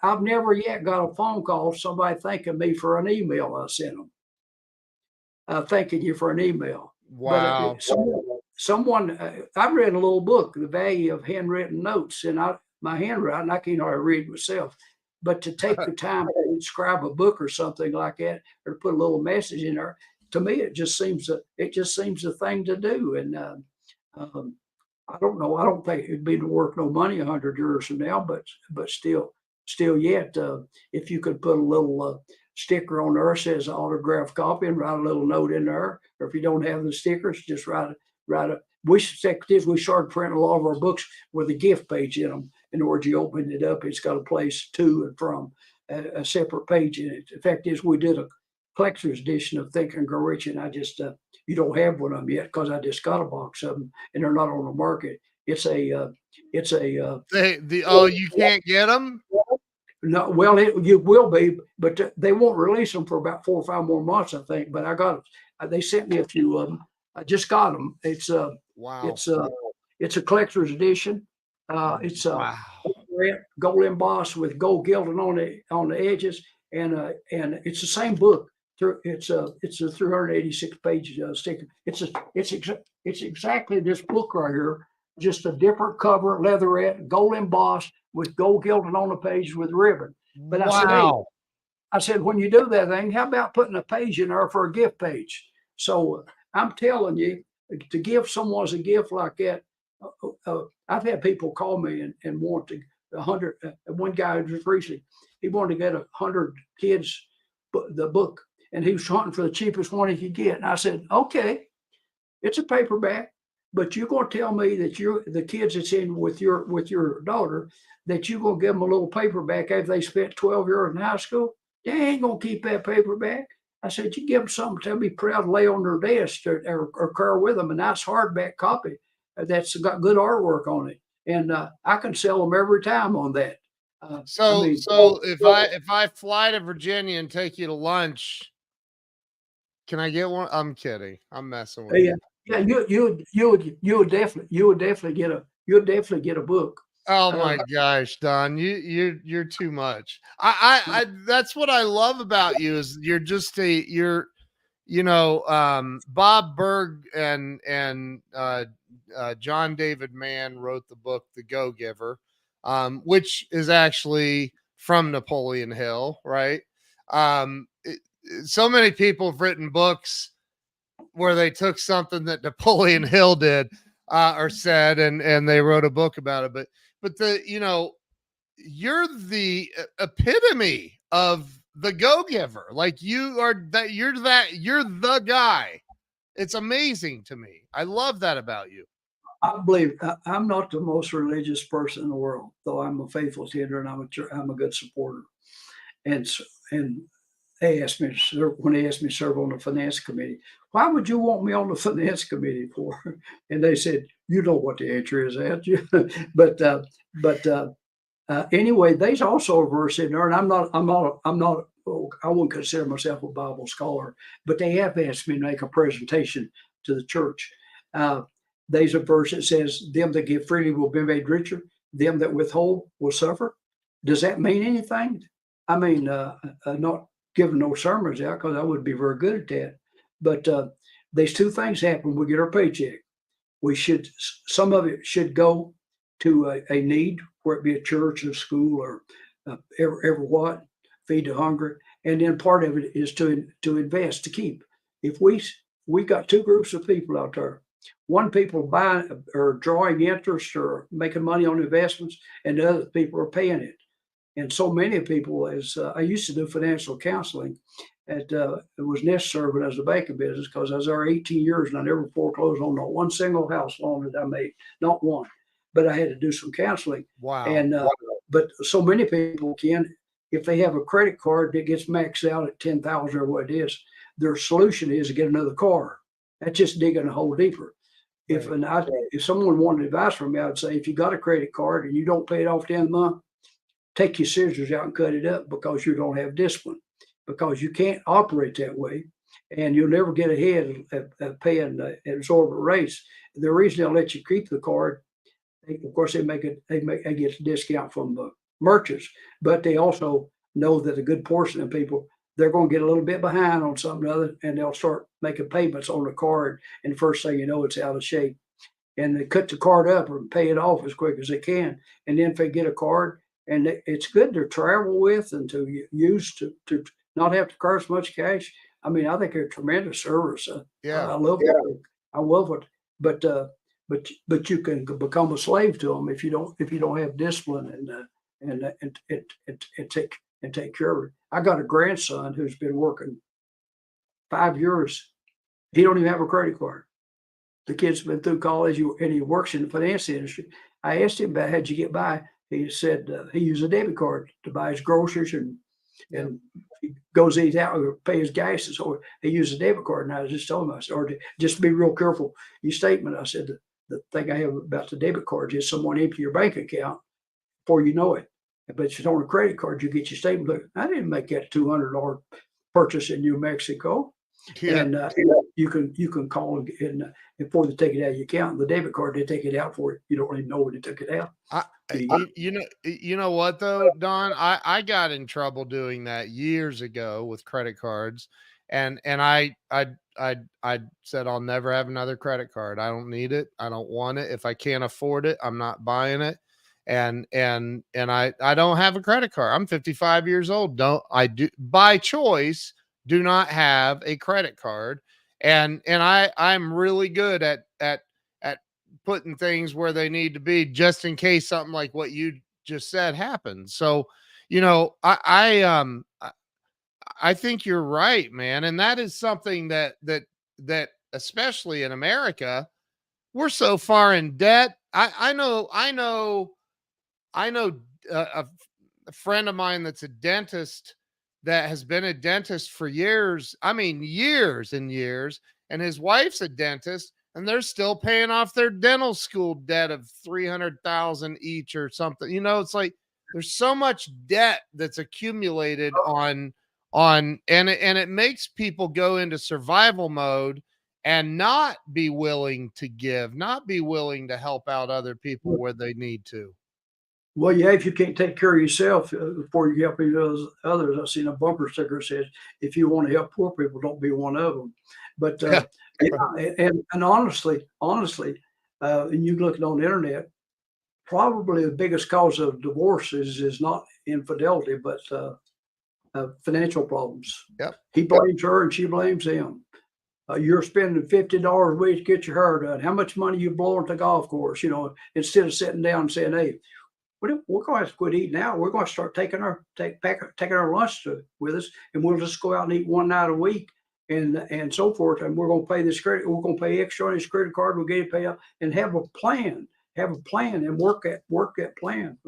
[SPEAKER 2] I've never yet got a phone call of somebody thanking me for an email I sent them. Thanking you for an email. But
[SPEAKER 1] Wow.
[SPEAKER 2] I read a little book, The Value of Handwritten Notes, and my handwriting, I can't hardly read myself. But to take the time to inscribe a book or something like that, or put a little message in there, to me, it just seems a thing to do. And um, I don't know. I don't think it'd be worth no money 100 years from now, but still yet, if you could put a little sticker on there that says autographed copy and write a little note in there, or if you don't have the stickers, just write a. We started printing a lot of our books with a gift page in them. In order you open it up, it's got a place to and from a separate page in it. The fact is, we did a collector's edition of Think and Grow Rich, and I just you don't have one of them yet because I just got a box of them and they're not on the market. It's a
[SPEAKER 1] You can't get them.
[SPEAKER 2] No, well, you will be, but they won't release them for about 4 or 5 more months, I think. But I got they sent me a few of them. I just got them.
[SPEAKER 1] Wow.
[SPEAKER 2] It's a collector's edition. It's
[SPEAKER 1] Wow.
[SPEAKER 2] gold embossed with gold gilding on the edges, and it's the same book. It's a 386 page sticker. It's exactly this book right here, just a different cover, leatherette, gold embossed with gold gilding on the page with ribbon. But
[SPEAKER 1] Wow.
[SPEAKER 2] I said, when you do that thing, how about putting a page in there for a gift page? So I'm telling you, to give someone a gift like that, I've had people call me and want to 100. One guy just recently, he wanted to get 100 kids the book, and he was hunting for the cheapest one he could get. And I said, okay, it's a paperback, but you're going to tell me that the kids that's in with your daughter, that you're going to give them a little paperback after they spent 12 years in high school? They ain't going to keep that paperback. I said, you give them something they'll be proud to lay on their desk or carry with them, a nice hardback copy that's got good artwork on it. And I can sell them every time on that.
[SPEAKER 1] So if I fly to Virginia and take you to lunch, can I get one? I'm kidding. I'm messing with you.
[SPEAKER 2] Yeah, you would definitely get a book.
[SPEAKER 1] Oh my gosh, Don, you're too much. I that's what I love about you is you're just Bob Berg and John David Mann wrote the book The Go-Giver, which is actually from Napoleon Hill, right? So many people have written books where they took something that Napoleon Hill did or said and they wrote a book about it. But you're the epitome of the go-giver. Like you're the guy. It's amazing to me. I love that about you.
[SPEAKER 2] I believe I'm not the most religious person in the world, though I'm a faithful tender and I'm a good supporter. And they asked me when they asked me to serve on the finance committee, why would you want me on the finance committee for? And they said, you know what the answer is, at you. but anyway, there's also a verse in there, and I'm not. I wouldn't consider myself a Bible scholar, but they have asked me to make a presentation to the church. There's a verse that says, "Them that give freely will be made richer; them that withhold will suffer." Does that mean anything? I mean, not giving no sermons out because I wouldn't be very good at that. But there's 2 things happen when we get our paycheck. Some of it should go to a need, where it be a church, a school, or ever what, feed the hungry, and then part of it is to invest, to keep. If we got 2 groups of people out there. One people buying or drawing interest or making money on investments, and the other people are paying it. And so many people, as I used to do financial counseling, it was necessary when I was in the banking business because I was there 18 years and I never foreclosed on not one single house loan that I made, not one. But I had to do some counseling.
[SPEAKER 1] Wow.
[SPEAKER 2] And but so many people if they have a credit card that gets maxed out at 10,000 or what it is, their solution is to get another car. That's just digging a hole deeper. Right. If someone wanted advice from me, I'd say, if you got a credit card and you don't pay it off at the end of the month, take your scissors out and cut it up, because you don't have discipline, because you can't operate that way, and you'll never get ahead of paying absorbent rates. The reason they'll let you keep the card, of course, they get a discount from the merchants, but they also know that a good portion of people, they're going to get a little bit behind on something or other, and they'll start making payments on the card, and the first thing you know, it's out of shape. And they cut the card up or pay it off as quick as they can. And then if they get a card, and it's good to travel with and to use to not have to cost much cash. I mean, I think they're tremendous service.
[SPEAKER 1] Yeah.
[SPEAKER 2] I love it. I love it. But you can become a slave to them if you don't have discipline and take care of it. I got a grandson who's been working 5 years. He don't even have a credit card. The kid's been through college and he works in the finance industry. I asked him about how'd you get by. He said he used a debit card to buy his groceries and he goes eat out or pay his gas. So he used a debit card. And I just told him, I said, just be real careful. Your statement, I said, the thing I have about the debit card is someone empty your bank account before you know it. But if it's on a credit card, you get your statement. Look, I didn't make that $200 purchase in New Mexico.
[SPEAKER 1] Yeah.
[SPEAKER 2] And you can call and before they take it out of your account, the debit card, they take it out for you. You don't even know when they took it out.
[SPEAKER 1] You know what though, Don, I got in trouble doing that years ago with credit cards, and I said I'll never have another credit card. I don't need it. I don't want it. If I can't afford it, I'm not buying it. And I don't have a credit card. I'm 55 years old. I do by choice do not have a credit card. And I'm really good at putting things where they need to be just in case something like what you just said happens. So, you know, I think you're right, man. And that is something that especially in America, we're so far in debt. I know a friend of mine that's a dentist that has been a dentist for years. I mean, years and years. And his wife's a dentist, and they're still paying off their dental school debt of $300,000 each or something. You know, it's like there's so much debt that's accumulated and it makes people go into survival mode and not be willing to give, not be willing to help out other people where they need to.
[SPEAKER 2] Well, yeah, if you can't take care of yourself before you help others, I've seen a bumper sticker that says, "If you want to help poor people, don't be one of them." But and honestly, and you look on the internet, probably the biggest cause of divorce is not infidelity, but financial problems.
[SPEAKER 1] Yep.
[SPEAKER 2] He blames her and she blames him. You're spending $50 a week to get your hair done. How much money you blowing at the golf course? You know, instead of sitting down and saying, "Hey, we're going to have to quit eating out. We're going to start taking our lunch with us, and we'll just go out and eat one night a week, and so forth. And we're going to pay this credit. We're going to pay extra on this credit card. We'll get it paid out, and have a plan, and work that plan.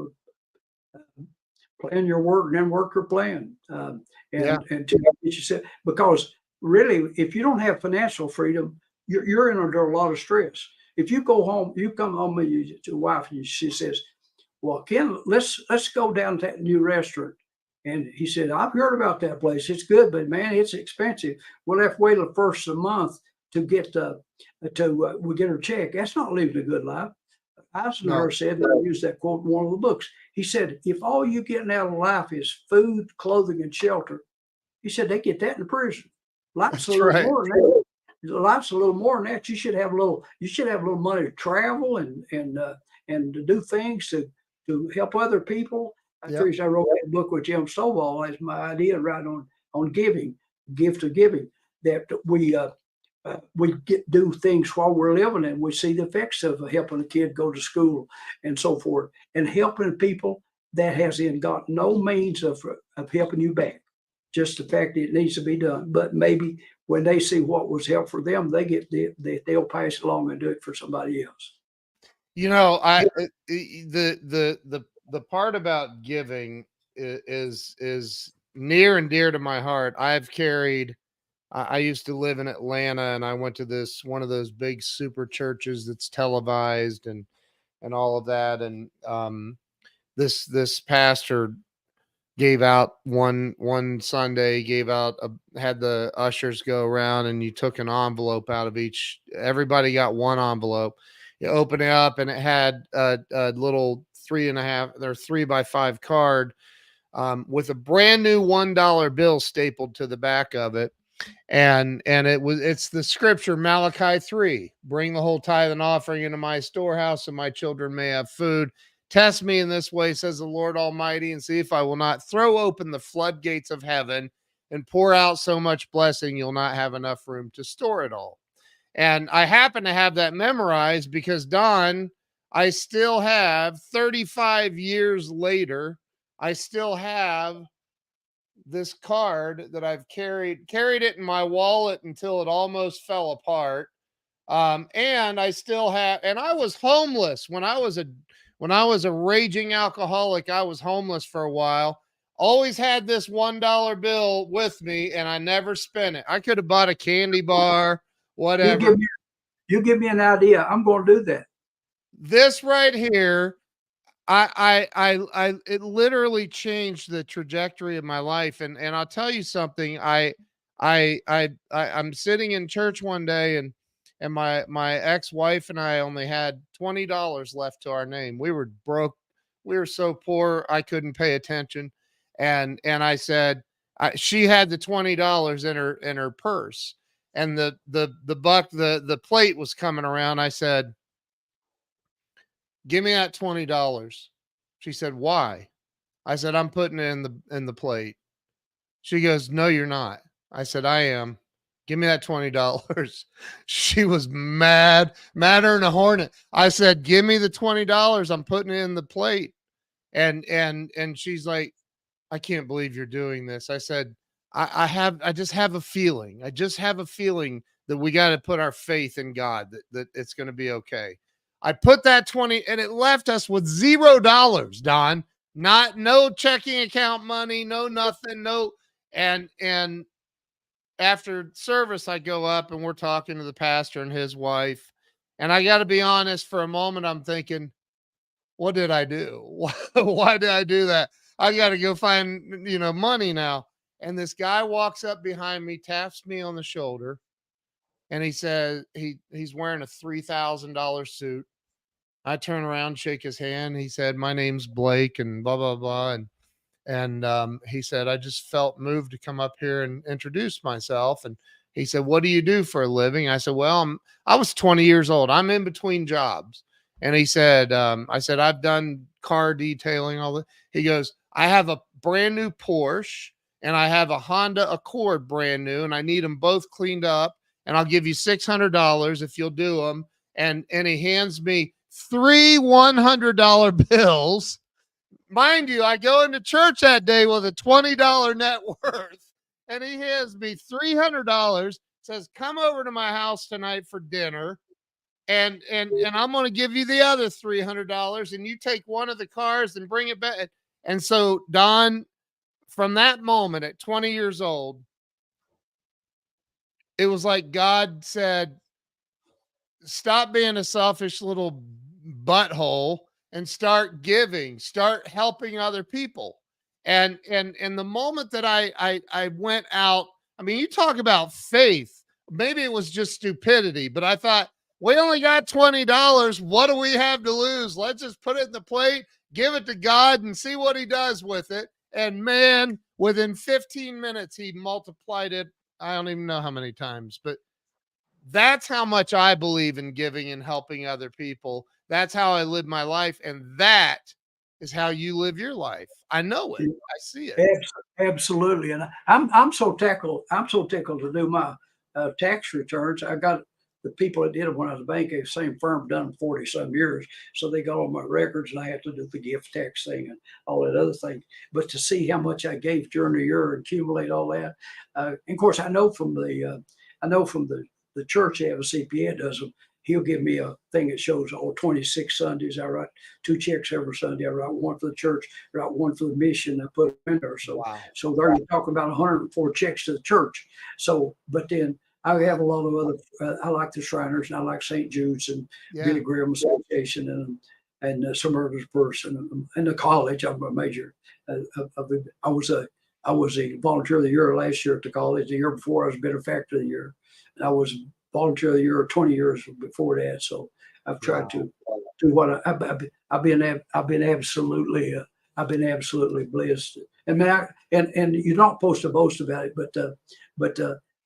[SPEAKER 2] Plan your work, and then work your plan. And to get you set, because really, if you don't have financial freedom, you're under a lot of stress. If you go home, you come home with your wife, and she says, "Well, Ken, let's go down to that new restaurant." And he said, "I've heard about that place. It's good, but man, it's expensive. We'll have to wait till the first of the month to get we get our check." That's not living a good life. Eisenhower said, and I used that quote in one of the books. He said, "If all you're getting out of life is food, clothing, and shelter," he said, "they get that in prison. Life's a little more than that. Life's a little more than that. You should have a little money to travel and to do things to help other people." I wrote that book with Jim Stovall as my idea, right on giving, gift of giving, that we do things while we're living, and we see the effects of helping a kid go to school and so forth, and helping people that has got no means of helping you back. Just the fact that it needs to be done. But maybe when they see what was helpful for them, they'll pass it along and do it for somebody else.
[SPEAKER 1] You know, the part about giving is near and dear to my heart. I used to live in Atlanta, and I went to one of those big super churches that's televised and all of that. And this pastor gave out one Sunday, had the ushers go around, and you took an envelope out of everybody got one envelope. You open it up, and it had a little 3x5 card with a brand new $1 bill stapled to the back of it. And it's the scripture, Malachi 3, bring the whole tithe and offering into my storehouse, and my children may have food. Test me in this way, says the Lord Almighty, and see if I will not throw open the floodgates of heaven and pour out so much blessing you'll not have enough room to store it all. And I happen to have that memorized because, Don, I still have 35 years later, I still have this card that I've carried it in my wallet until it almost fell apart. And I still have, and I was homeless when I was a raging alcoholic. I was homeless for a while. Always had this $1 bill with me, and I never spent it. I could have bought a candy bar, whatever.
[SPEAKER 2] You give me an idea. I'm going to do that.
[SPEAKER 1] This right here, it literally changed the trajectory of my life. And I'll tell you something. I'm sitting in church one day, and my ex-wife and I only had $20 left to our name. We were broke. We were so poor, I couldn't pay attention. And I said, she had the $20 in her purse, and the plate was coming around. I said, give me that $20. She said, why? I said, I'm putting it in the plate. She goes, no, you're not. I said, I am. Give me that $20. She was madder than a hornet. I said, give me the $20. I'm putting it in the plate. And she's like, I can't believe you're doing this. I said, I just have a feeling. I just have a feeling that we got to put our faith in God, that it's going to be okay. I put that 20, and it left us with $0, Don. No checking account money, no nothing, no. And after service, I go up and we're talking to the pastor and his wife. And I got to be honest, for a moment, I'm thinking, what did I do? Why did I do that? I got to go find, money now. And this guy walks up behind me, taps me on the shoulder, and he says, he's wearing a $3,000 suit. I turn around, shake his hand. He said, my name's Blake, and blah, blah, blah. And he said, I just felt moved to come up here and introduce myself. And he said, what do you do for a living? I said, well, I was 20 years old. I'm in between jobs. And he said, I said, I've done car detailing, all that. He goes, I have a brand new Porsche and I have a Honda Accord brand new, and I need them both cleaned up, and I'll give you $600 if you'll do them. And he hands me 3 $100 bills. Mind you, I go into church that day with a $20 net worth, and he hands me $300, says, come over to my house tonight for dinner. And I'm going to give you the other $300, and you take one of the cars and bring it back. And so, Don, from that moment at 20 years old, it was like God said, stop being a selfish little butthole and start giving, start helping other people. And the moment that I went out, I mean, you talk about faith, maybe it was just stupidity, but I thought, we only got $20. What do we have to lose? Let's just put it in the plate, give it to God, and see what he does with it. And man, within 15 minutes, he multiplied it. I don't even know how many times, but that's how much I believe in giving and helping other people. That's how I live my life. And that is how you live your life. I know it. I see it.
[SPEAKER 2] Absolutely. And I'm so tickled to do my tax returns. I got the people that did it when I was a bank at the same firm, done 40 some years. So they got all my records, and I had to do the gift tax thing and all that other thing. But to see how much I gave during the year, accumulate all that. And of course, I know from the church, they have a CPA that does them. He'll give me a thing that shows 26 Sundays. I write 2 checks every Sunday. I write one for the church, I write one for the mission. I put it in there. So,
[SPEAKER 1] Wow.
[SPEAKER 2] So they're talking about 104 checks to the church. So, but then I have a lot of other. I like the Shriners, and I like St. Jude's and Billy Graham Association and some others person. And the college, I'm a major. I was a volunteer of the year last year at the college. The year before, I was benefactor of the year. And I was volunteer of the year 20 years before that. So I've tried to do what I've been absolutely blessed. And man, and you're not supposed to boast about it, but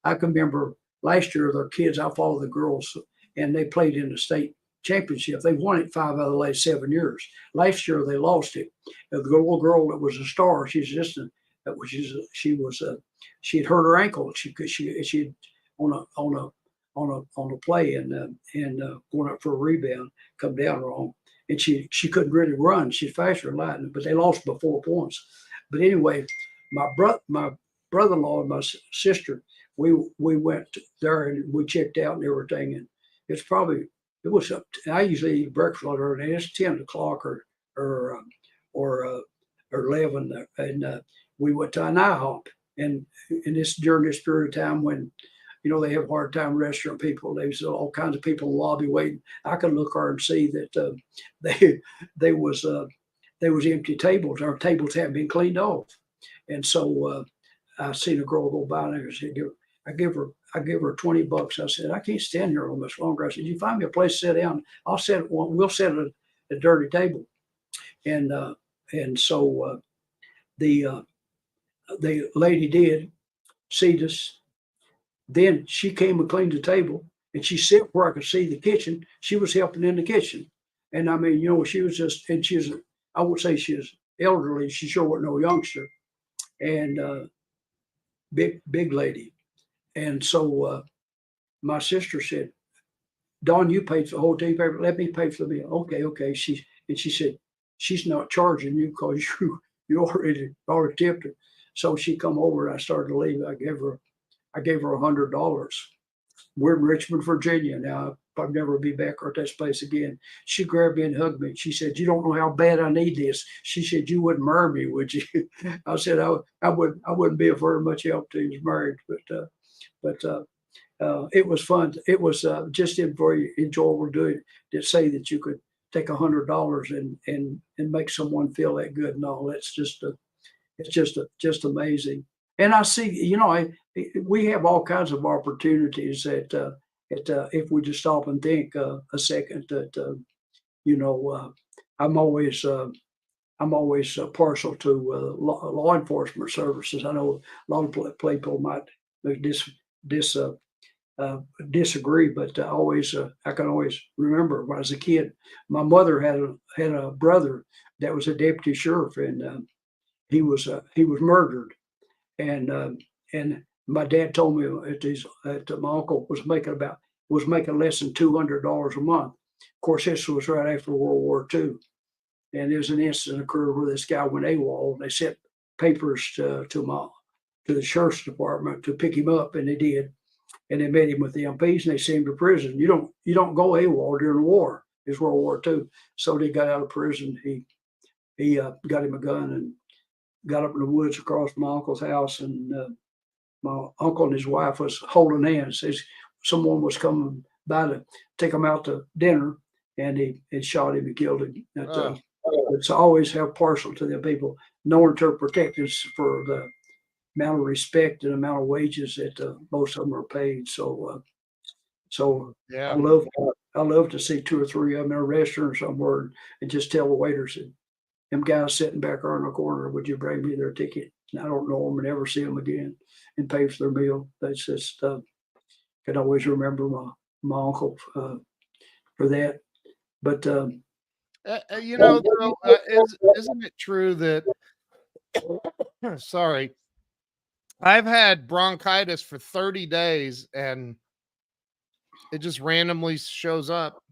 [SPEAKER 2] I can remember last year their kids. I followed the girls, and they played in the state championship. They won it 5 out of the last 7 years. Last year they lost it. The little girl that was a star, she's just she had hurt her ankle. She on a play and going up for a rebound, come down wrong, and she couldn't really run. She's faster than lightning, but they lost by 4 points. But anyway, my brother-in-law and my sister, we went there and we checked out and everything, and it's probably it was up. I usually eat breakfast early, and it's 10 o'clock or or uh, or 11, and we went to an IHOP, and this during this period of time when they have a hard time restaurant people. There's all kinds of people in the lobby waiting. I could look there and see that they they was empty tables. Our tables hadn't been cleaned off, and so I seen a girl go by and I give her $20. I said, I can't stand here all much longer. I said, you find me a place to sit down. We'll sit at a dirty table, and so the lady did see us. Then she came and cleaned the table, and she sat where I could see the kitchen. She was helping in the kitchen, and I mean, she was just, and I would say she was elderly. She sure wasn't no youngster, and big lady. And so my sister said, Don, you paid for the whole tea paper. Let me pay for the meal. Okay. She said, she's not charging you because you already tipped her. So she come over and I started to leave. I gave her $100. We're in Richmond, Virginia now. I'll never be back at this place again. She grabbed me and hugged me. She said, you don't know how bad I need this. She said, you wouldn't marry me, would you? I said, I wouldn't be of very much help to you married, but it was fun. It was just very enjoyable to say that you could take $100 and make someone feel that good and all. It's just amazing. And I see, we have all kinds of opportunities that if we just stop and think a second that I'm always partial to law enforcement services. I know a lot of people might disagree, but I can always remember when I was a kid, my mother had a brother that was a deputy sheriff, and he was murdered, and my dad told me that my uncle was making less than $200 a month. Of course, this was right after World War II, and there was an incident occurred where this guy went AWOL. And they sent papers to the sheriff's department to pick him up, and they did. And they met him with the MPs, and they sent him to prison. You don't go AWOL during the war. It's World War II. So they got out of prison. He got him a gun and got up in the woods across my uncle's house, and my uncle and his wife was holding hands. Someone was coming by to take him out to dinner, and he shot him and killed him. It's always have partial to them people, knowing to protect us for the amount of respect and amount of wages that most of them are paid. So
[SPEAKER 1] Yeah.
[SPEAKER 2] I love to see 2 or 3 of them in a restaurant somewhere and just tell the waiters, them guys sitting back there in the corner, would you bring me their ticket? And I don't know them and never see them again, and pay for their meal. That's just can always remember my uncle for that. But
[SPEAKER 1] though, isn't it true that sorry, I've had bronchitis for 30 days and it just randomly shows up.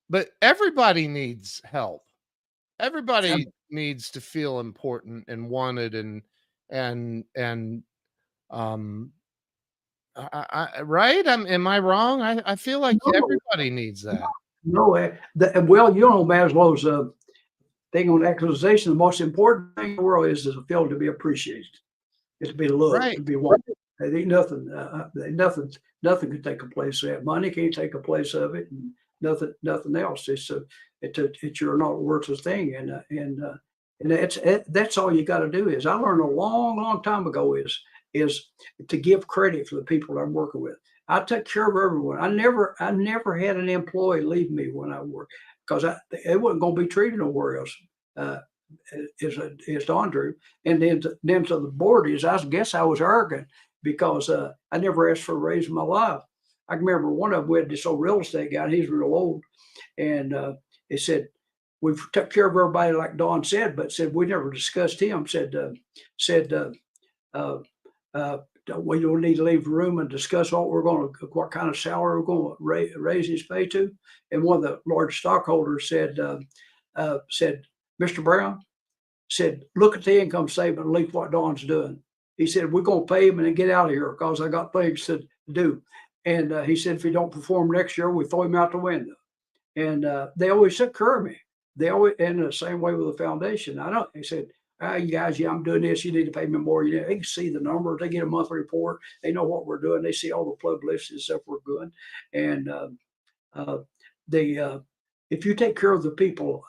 [SPEAKER 1] But everybody needs help. Everybody needs to feel important and wanted and right? Am I wrong? I feel like everybody needs that.
[SPEAKER 2] no, Maslow's thing on actualization, the most important thing in the world is to feel to be appreciated. It's to be loved,
[SPEAKER 1] Right.
[SPEAKER 2] to be wanted. Ain't nothing can take a place of that. Money can't take a place of it, and nothing else. It's you're not a worthless thing, and that's all you got to do. Is I learned a long time ago is to give credit for the people I'm working with. I take care of everyone. I never had an employee leave me when I worked because it wasn't going to be treated nowhere else. Is Don Drew, and then to the board is I guess I was arrogant because I never asked for a raise in my life. I can remember one of them, we had this old real estate guy, and he's real old, and he said, we've took care of everybody like Don said, but said we never discussed him. Said we don't need to leave the room and discuss what kind of salary we're going to raise his pay to. And one of the large stockholders said, Mr. Brown said, look at the income statement and leave what Don's doing. He said, we're going to pay him and then get out of here because I got things to do. And he said, if he don't perform next year, we throw him out the window. And they always took care of me. They always, and the same way with the foundation. He said, you guys, I'm doing this. You need to pay me more. They can see the numbers. They get a monthly report. They know what we're doing. They see all the publicity and stuff we're doing. And if you take care of the people,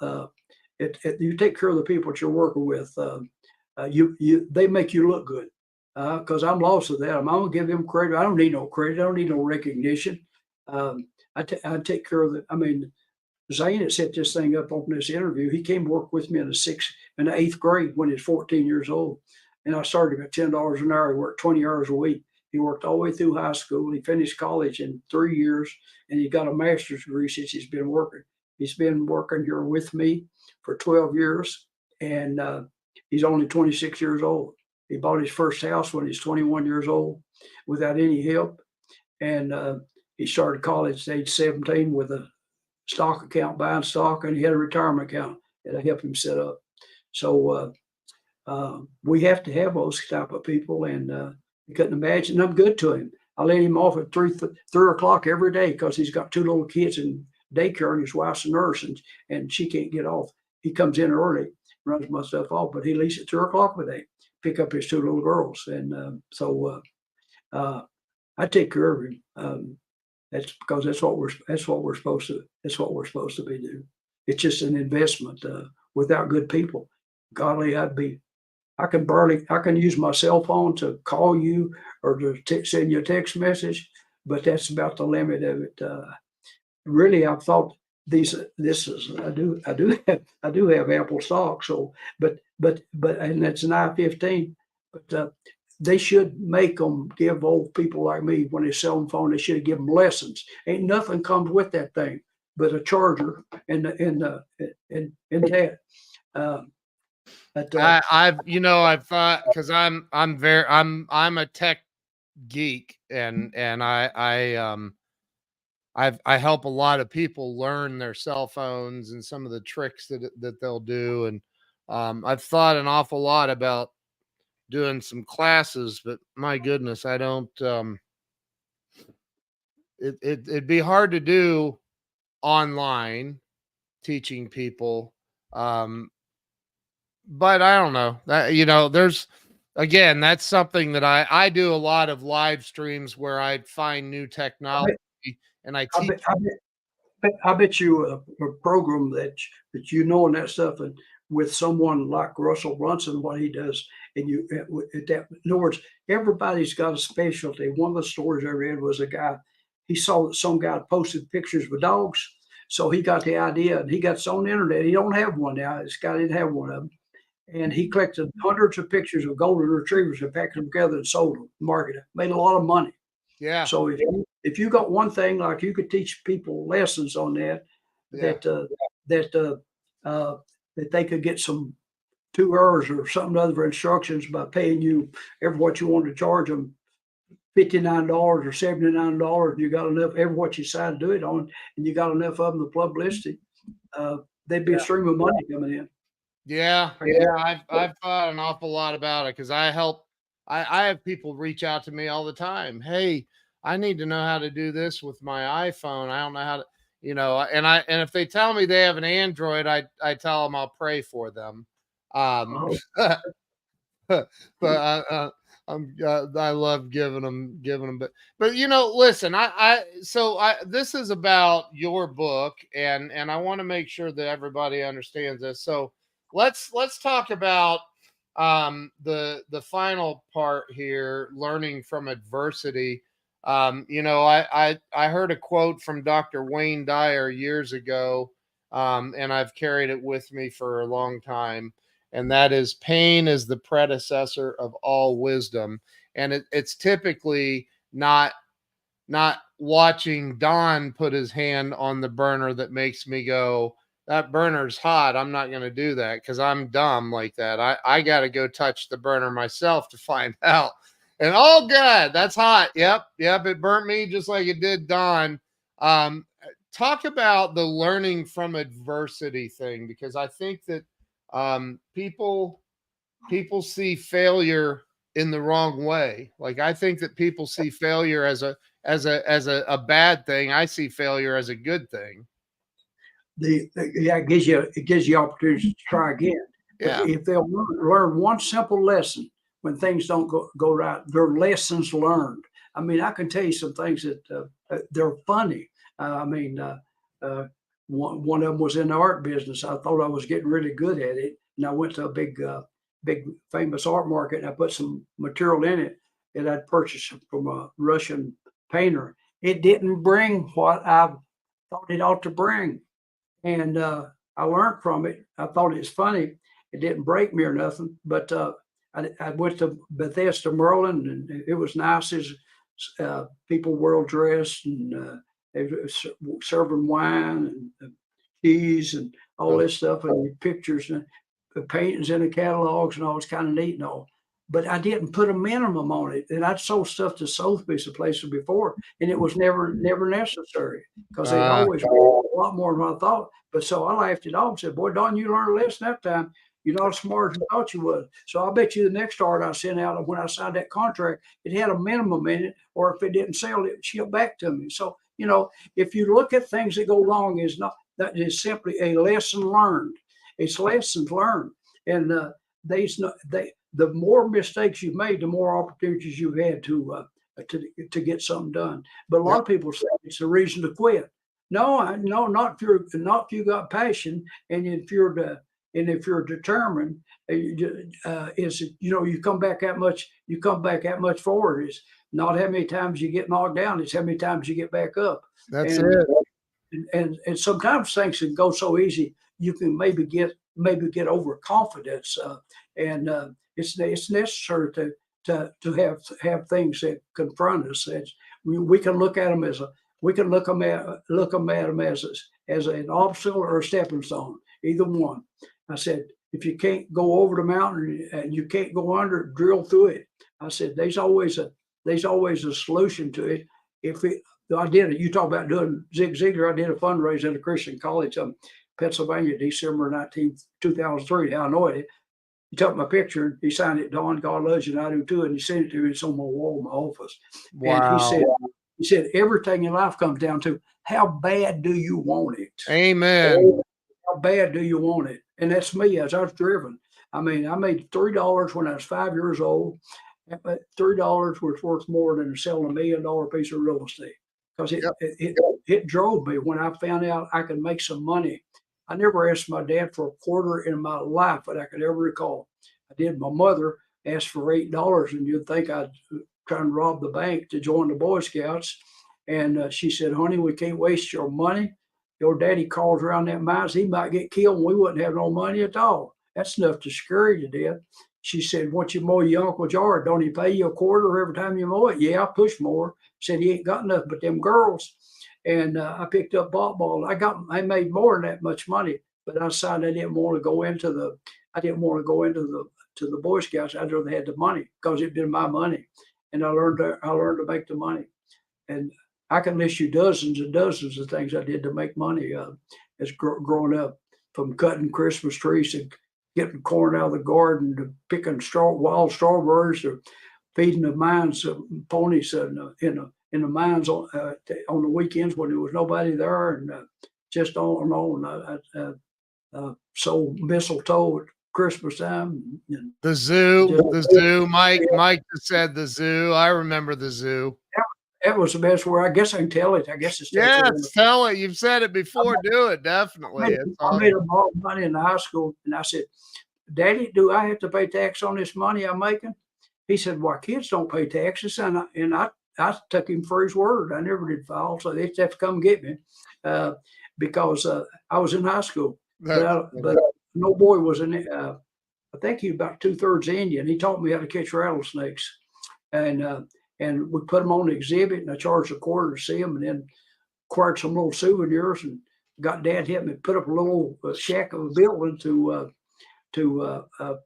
[SPEAKER 2] you take care of the people that you're working with, they make you look good. Because I'm lost with that. I'm gonna give them credit. I don't need no credit. I don't need no recognition. I take care of the. I mean, Zane had set this thing up on this interview. He came to work with me in the eighth grade when he was 14 years old, and I started him at $10 an hour. He worked 20 hours a week. He worked all the way through high school. He finished college in 3 years, and he got a master's degree since he's been working. He's been working here with me for 12 years, and he's only 26 years old. He bought his first house when he's 21 years old without any help. And he started college at age 17 with a stock account, buying stock, and he had a retirement account that I helped him set up. So we have to have those type of people, and you couldn't imagine. I'm good to him. I let him off at 3 o'clock every day because he's got 2 little kids in daycare, and his wife's a nurse, and she can't get off. He comes in early, runs my stuff off, but he leaves at 2 o'clock a day, pick up his 2 little girls. And I take care of him. That's because that's what we're supposed to be doing. It's just an investment. Without good people, golly, I can use my cell phone to call you or to send you a text message, but that's about the limit of it. Really, I've thought I do have ample stock. So, but and that's an I-15, but they should make them give old people like me when they sell them phone. They should give them lessons. Ain't nothing comes with that thing but a charger and that.
[SPEAKER 1] I've thought, because I'm a tech geek, and I help a lot of people learn their cell phones and some of the tricks that they'll do, and I've thought an awful lot about doing some classes, but my goodness, I don't. It'd be hard to do online teaching people, but I don't know that there's. Again, that's something that I do a lot of live streams where I find new technology and I teach.
[SPEAKER 2] I bet you a program that and that stuff, and with someone like Russell Brunson, what he does, and in other words, everybody's got a specialty. One of the stories I read was a guy, he saw that some guy posted pictures with dogs, so he got the idea, and he got on the internet. He don't have one now. This guy didn't have one of them. And he collected hundreds of pictures of golden retrievers and packed them together and sold them, marketed, made a lot of money.
[SPEAKER 1] Yeah.
[SPEAKER 2] So if you got one thing, like you could teach people lessons on that, that they could get some 2 hours or something other instructions by paying you what you wanted to charge them, $59 or $79, and you got enough what you decide to do it on, and you got enough of them, the publicity, there'd be a stream of money coming in.
[SPEAKER 1] Yeah. I've thought an awful lot about it, because I have people reach out to me all the time. Hey, I need to know how to do this with my iPhone. I don't know how to, and if they tell me they have an Android, I tell them I'll pray for them. But I love giving them, but listen, this is about your book, and I want to make sure that everybody understands this. So let's talk about the final part here, learning from adversity. I heard a quote from Dr. Wayne Dyer years ago, and I've carried it with me for a long time. And that is, pain is the predecessor of all wisdom. and it's typically not watching Don put his hand on the burner that makes me go, that burner's hot. I'm not going to do that because I'm dumb like that. I got to go touch the burner myself to find out. And oh, God, that's hot. Yep. It burnt me just like it did Don. Talk about the learning from adversity thing, because I think that people see failure in the wrong way. Like, I think that people see failure as a bad thing. I see failure as a good thing.
[SPEAKER 2] Yeah, it gives you opportunity to try again.
[SPEAKER 1] Yeah.
[SPEAKER 2] If they'll learn one simple lesson when things don't go right, they're lessons learned. I mean, I can tell you some things that they're funny. One of them was in the art business. I thought I was getting really good at it, and I went to a big famous art market, and I put some material in it that I'd purchased from a Russian painter. It didn't bring what I thought it ought to bring. And I learned from it. I thought it was funny. It didn't break me or nothing, but I went to Bethesda, Maryland, and it was nice. As people well dressed, and they were serving wine and cheese and all this stuff, and pictures and the paintings in the catalogs, and all. It's kind of neat and all. But I didn't put a minimum on it, and I'd sold stuff to Sotheby's and places before, and it was never necessary because they always a lot more than I thought. But so I laughed it off and said, "Boy, Don, you learned a lesson that time. You're not as smart as I thought you was." So I bet you the next art I sent out, when I signed that contract, it had a minimum in it, or if it didn't sell, it shipped back to me. So if you look at things that go wrong, that is simply a lesson learned. It's lessons learned, and the more mistakes you've made, the more opportunities you've had to get something done. But a lot of people say it's a reason to quit. No, not if you got passion, and if you're determined, you come back that much. You come back that much forward. It's not how many times you get knocked down. It's how many times you get back up.
[SPEAKER 1] That's it.
[SPEAKER 2] And sometimes things can go so easy. You can maybe get overconfidence, and it's necessary to have things that confront us. We can look at them as as an obstacle or a stepping stone, either one. I said, if you can't go over the mountain and you can't go under it, drill through it. I said, there's always a solution to it. I did it. You talk about doing Zig Ziglar. I did a fundraiser at a Christian college in Pennsylvania, December 19th, 2003. I know it. He took my picture and he signed it, "Don, God loves you, and I do too." And he sent it to me. It's on my wall in my office.
[SPEAKER 1] Wow.
[SPEAKER 2] And he said, everything in life comes down to how bad do you want it?
[SPEAKER 1] Amen.
[SPEAKER 2] How bad do you want it? And that's me as I was driven. I mean, I made $3 when I was 5 years old. But $3 was worth more than selling $1 million piece of real estate, because it drove me when I found out I could make some money. I never asked my dad for a quarter in my life that I could ever recall. I did. My mother asked for $8, and you'd think I'd try and rob the bank to join the Boy Scouts. And she said, "Honey, we can't waste your money. Your daddy calls around that mines, he might get killed, and we wouldn't have no money at all. That's enough to scare you to death." She said, "Once you mow your uncle's yard, don't he pay you a quarter every time you mow it?" "Yeah, I push more." Said, "He ain't got enough but them girls." And I picked up ball. I made more than that much money, but I decided I didn't want to go into the Boy Scouts. I'd rather had the money because it'd been my money, and I learned to make the money. And I can list you dozens and dozens of things I did to make money as growing up, from cutting Christmas trees to getting corn out of the garden to picking wild strawberries to feeding the mines ponies in the mines on the weekends when there was nobody there, and just on and on. I sold mistletoe at Christmas time. And
[SPEAKER 1] the zoo. Mike just said the zoo. I remember the zoo.
[SPEAKER 2] That was the best word. I guess I can tell it. I guess it's
[SPEAKER 1] tell it. You've said it before. Do it, definitely.
[SPEAKER 2] I made a lot of money in high school, and I said, "Daddy, do I have to pay tax on this money I'm making?" He said, "Well, kids don't pay taxes," and I took him for his word. I never did file, so they'd have to come get me because I was in high school. But no boy was in it. I think he was about 2/3 Indian. He taught me how to catch rattlesnakes. and we put them on the exhibit, and I charged a quarter to see them, and then acquired some little souvenirs, and got Dad to help me put up a little shack of a building to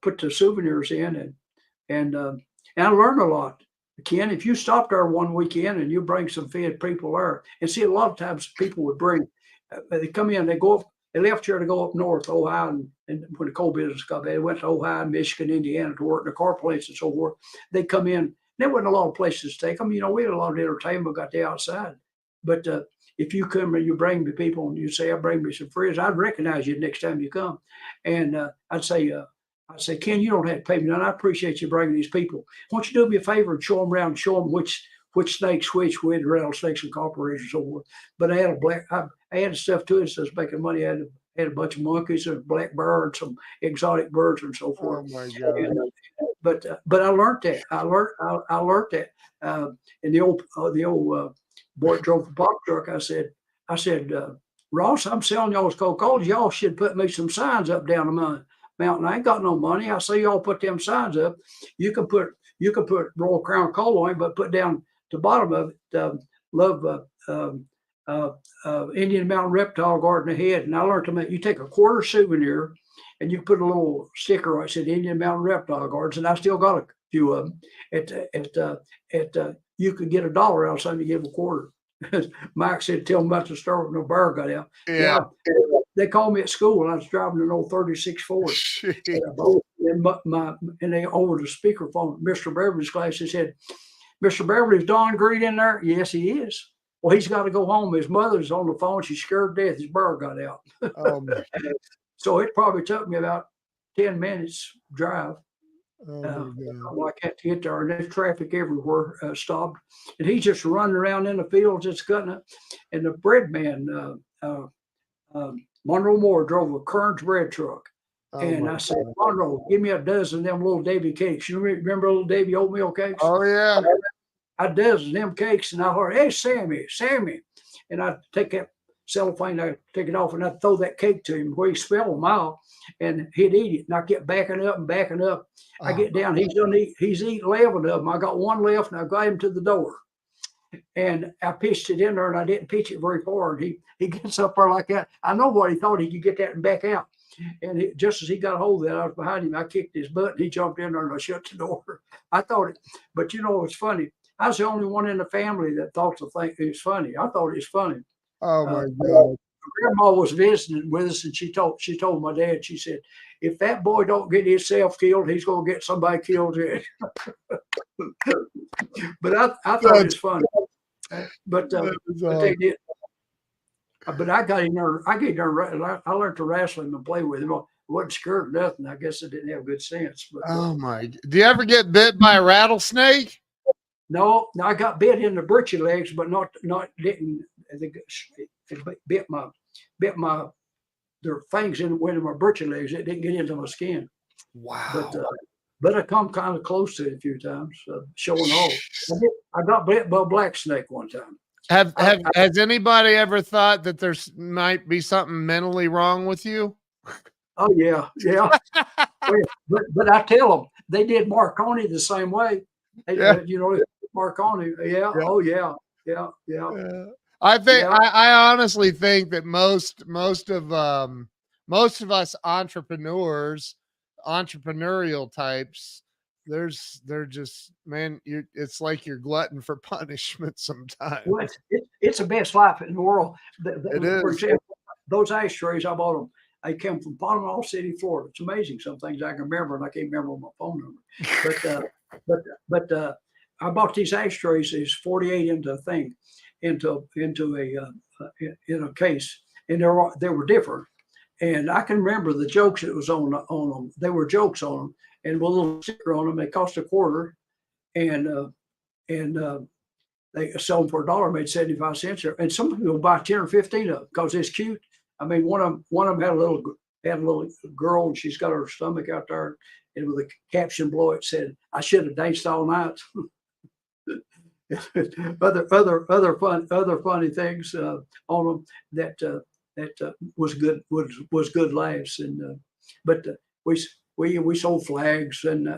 [SPEAKER 2] put the souvenirs in, and I learned a lot. Ken, if you stop there one weekend and you bring some fed people there, and see, a lot of times people would bring, they come in, they go up, they left here to go up north, Ohio, and when the coal business got bad, they went to Ohio, Michigan, Indiana to work in the car plants and so forth. They come in, there wasn't a lot of places to take them. You know, we had a lot of entertainment, got the outside. But if you come and you bring me people and you say, I bring me some friends, I'd recognize you next time you come. And I'd say, Ken, you don't have to pay me none. I appreciate you bringing these people. Why don't you do me a favor and show them around, show them which snakes which with rattlesnakes and copperheads and so forth. But I added stuff to it so it's making money. I had a bunch of monkeys and black birds, some exotic birds and so forth.
[SPEAKER 1] Oh my God.
[SPEAKER 2] And, but I learned that. I learned that. And the old boy drove a box truck. I said, Ross, I'm selling y'all's Coca-Cola. Y'all should put me some signs up down the mountain. I ain't got no money. I say y'all put them signs up. You can put Royal Crown Cola on it, but put down the bottom of it, love Indian Mountain Reptile Garden ahead. And I learned to make, you take a quarter souvenir and you put a little sticker on it, said Indian Mountain Reptile Gardens, and I still got a few of them. You could get $1 out of something, you give a quarter. Mike said, tell them about the story when the bear got out.
[SPEAKER 1] Yeah.
[SPEAKER 2] They called me at school, and I was driving an old 36 Ford. And they over the speakerphone, Mr. Beverly's class, they said, Mr. Beverly, is Don Green in there? Yes, he is. Well, he's got to go home. His mother's on the phone. She's scared to death. His bear got out. So it probably took me about 10 minutes drive. Like that to get there, and there's traffic everywhere stopped, and he's just running around in the fields, just cutting it. And the bread man, Monroe Moore, drove a Kern's bread truck, and I said, Monroe, give me a dozen of them little Davy cakes. You remember little Davy oatmeal cakes?
[SPEAKER 1] Oh yeah,
[SPEAKER 2] a dozen of them cakes, and I heard, hey Sammy, and I take that cellophane, I take it off, and I throw that cake to him where he spelled them out, and he'd eat it. And I kept backing up. I get down, he's eating 11 of them. I got one left, and I got him to the door. And I pitched it in there, and I didn't pitch it very far. And he gets up there like that. I know what he thought, he could get that and back out. And just as he got a hold of that, I was behind him. I kicked his butt, and he jumped in there, and I shut the door. I thought it, but you know, it's funny. I was the only one in the family that thought the thing it was funny. I thought it was funny.
[SPEAKER 1] Oh my God.
[SPEAKER 2] Grandma was visiting with us, and she told my dad, she said, if that boy don't get himself killed, he's going to get somebody killed. But I thought it was funny. But they did. But I got in there. I learned to wrestle him and play with him. I wasn't scared of nothing. I guess I didn't have good sense. But,
[SPEAKER 1] oh my! Do you ever get bit by a rattlesnake?
[SPEAKER 2] No, I got bit in the britchy legs, but didn't. It bit my their fangs into my britchy legs. It didn't get into my skin.
[SPEAKER 1] Wow.
[SPEAKER 2] But I come kind of close to it a few times, showing off. I got bit by a black snake one time.
[SPEAKER 1] Has anybody ever thought that there's might be something mentally wrong with you?
[SPEAKER 2] Oh yeah. but I tell them they did Marconi the same way. You know, Marconi. Yeah. Oh yeah.
[SPEAKER 1] I think I honestly think that most of us entrepreneurial types, they're just, man, it's like you're glutton for punishment sometimes.
[SPEAKER 2] Well, it's the best life in the world.
[SPEAKER 1] It is.
[SPEAKER 2] For example, those ashtrays, I bought them. I came from Panama City, Florida. It's amazing. Some things I can remember, and I can't remember my phone number. But I bought these ashtrays. These 48 into a thing, into a case, and they were different. And I can remember the jokes that was on them. They were jokes on them, and with a little sticker on them. They cost a quarter, and they sell them for $1, made 75 cents. And some people buy 10 or 15 of them because it's cute. I mean, one of them had a little girl, and she's got her stomach out there, and with a caption below it said, "I should have danced all night." other funny things on them that was good laughs. And but we sold flags, and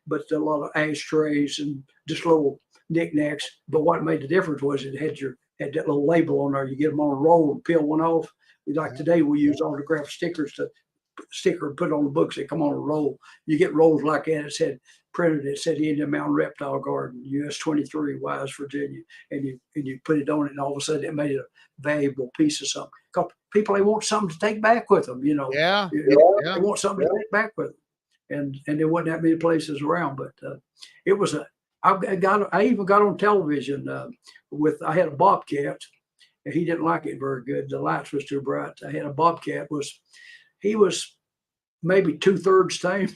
[SPEAKER 2] but a lot of ashtrays and just little knickknacks. But what made the difference was it had that little label on there. You get them on a roll and peel one off. Like today, we use autograph stickers to sticker and put on the books that come on a roll. You get rolls like that. It said printed. It said Indian Mountain Reptile Garden, US 23, Wise, Virginia, and you put it on it, and all of a sudden it made it a valuable piece of something. Because people, they want something to take back with them. You know,
[SPEAKER 1] Yeah.
[SPEAKER 2] they want something to take back with them, and there wasn't that many places around. But it was I even got on television I had a bobcat. And he didn't like it very good. The lights was too bright. I had a bobcat. He was maybe 2/3 tame.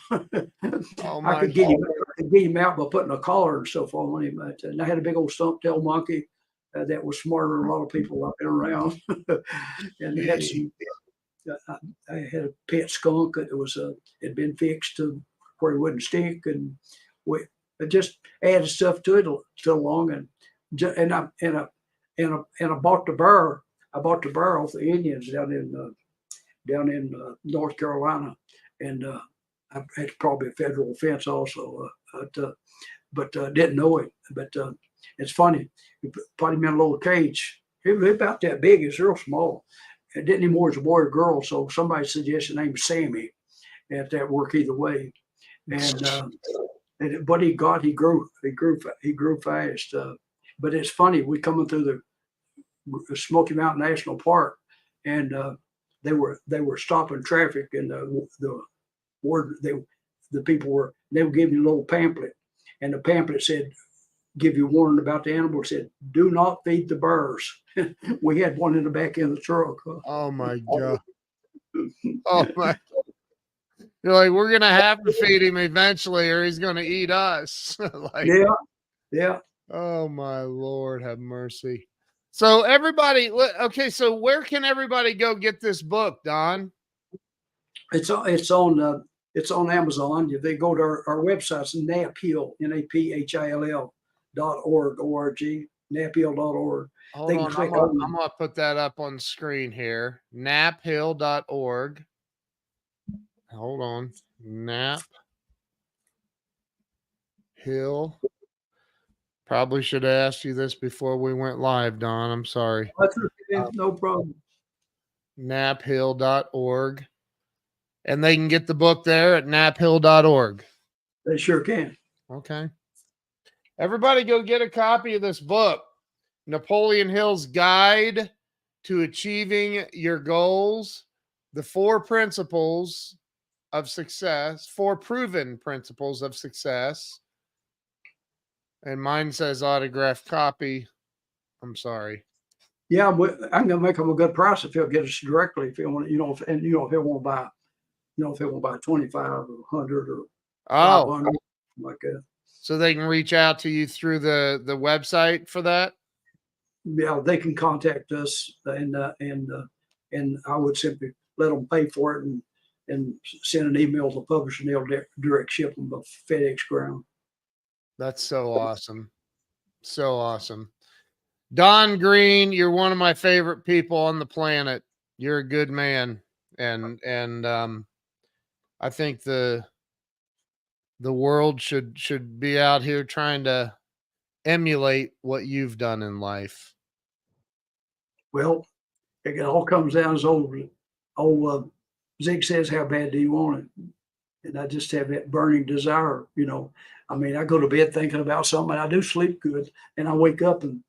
[SPEAKER 2] I could get him out by putting a collar and stuff on him. And I had a big old stump-tailed monkey that was smarter than a lot of people I've been around. And I had a pet skunk that had been fixed to where he wouldn't stink, and we just added stuff to it still long. And I bought the bear. I bought the bear off the Indians down in North Carolina, and it's probably a federal offense also. But didn't know it. But it's funny. You put him in a little cage. He was about that big. He's real small. It didn't anymore as a boy or girl. So somebody suggested the name Sammy. And that work either way. And but he grew fast. But it's funny. We coming through the Smoky Mountain National Park, and they were stopping traffic, and the people were giving you a little pamphlet, and the pamphlet said, give you warning about the animal. It said, do not feed the bears. We had one in the back end of the truck.
[SPEAKER 1] Oh my God. Oh my. You're like, we're gonna have to feed him eventually, or he's gonna eat us. Like,
[SPEAKER 2] yeah.
[SPEAKER 1] Oh my Lord, have mercy. So everybody, okay. So where can everybody go get this book, Don?
[SPEAKER 2] It's on Amazon. If they go to our website, it's Naphill, NAPHILL.org, naphill.org.
[SPEAKER 1] Hold on, I'm gonna put that up on screen here. Naphill.org. Hold on. Nap Hill. Probably should have asked you this before we went live, Don. I'm sorry.
[SPEAKER 2] That's okay. No problem.
[SPEAKER 1] Naphill.org. And they can get the book there at naphill.org.
[SPEAKER 2] They sure can.
[SPEAKER 1] Okay. Everybody go get a copy of this book, Napoleon Hill's Guide to Achieving Your Goals, the 4 principles of success, 4 proven principles of success. And mine says autographed copy. I'm sorry.
[SPEAKER 2] Yeah, but I'm gonna make him a good price if he'll get us directly. If he want, if he'll want to buy, if he want to buy 25 or 100 or 500, like that.
[SPEAKER 1] So they can reach out to you through the website for that.
[SPEAKER 2] Yeah, they can contact us, and I would simply let them pay for it and send an email to the publisher, and they'll direct ship them by FedEx ground.
[SPEAKER 1] That's so awesome. So awesome. Don Green, you're one of my favorite people on the planet. You're a good man. And I think the world should be out here trying to emulate what you've done in life.
[SPEAKER 2] Well, it all comes down as old Zig says, how bad do you want it? And I just have that burning desire, I mean, I go to bed thinking about something, and I do sleep good, and I wake up and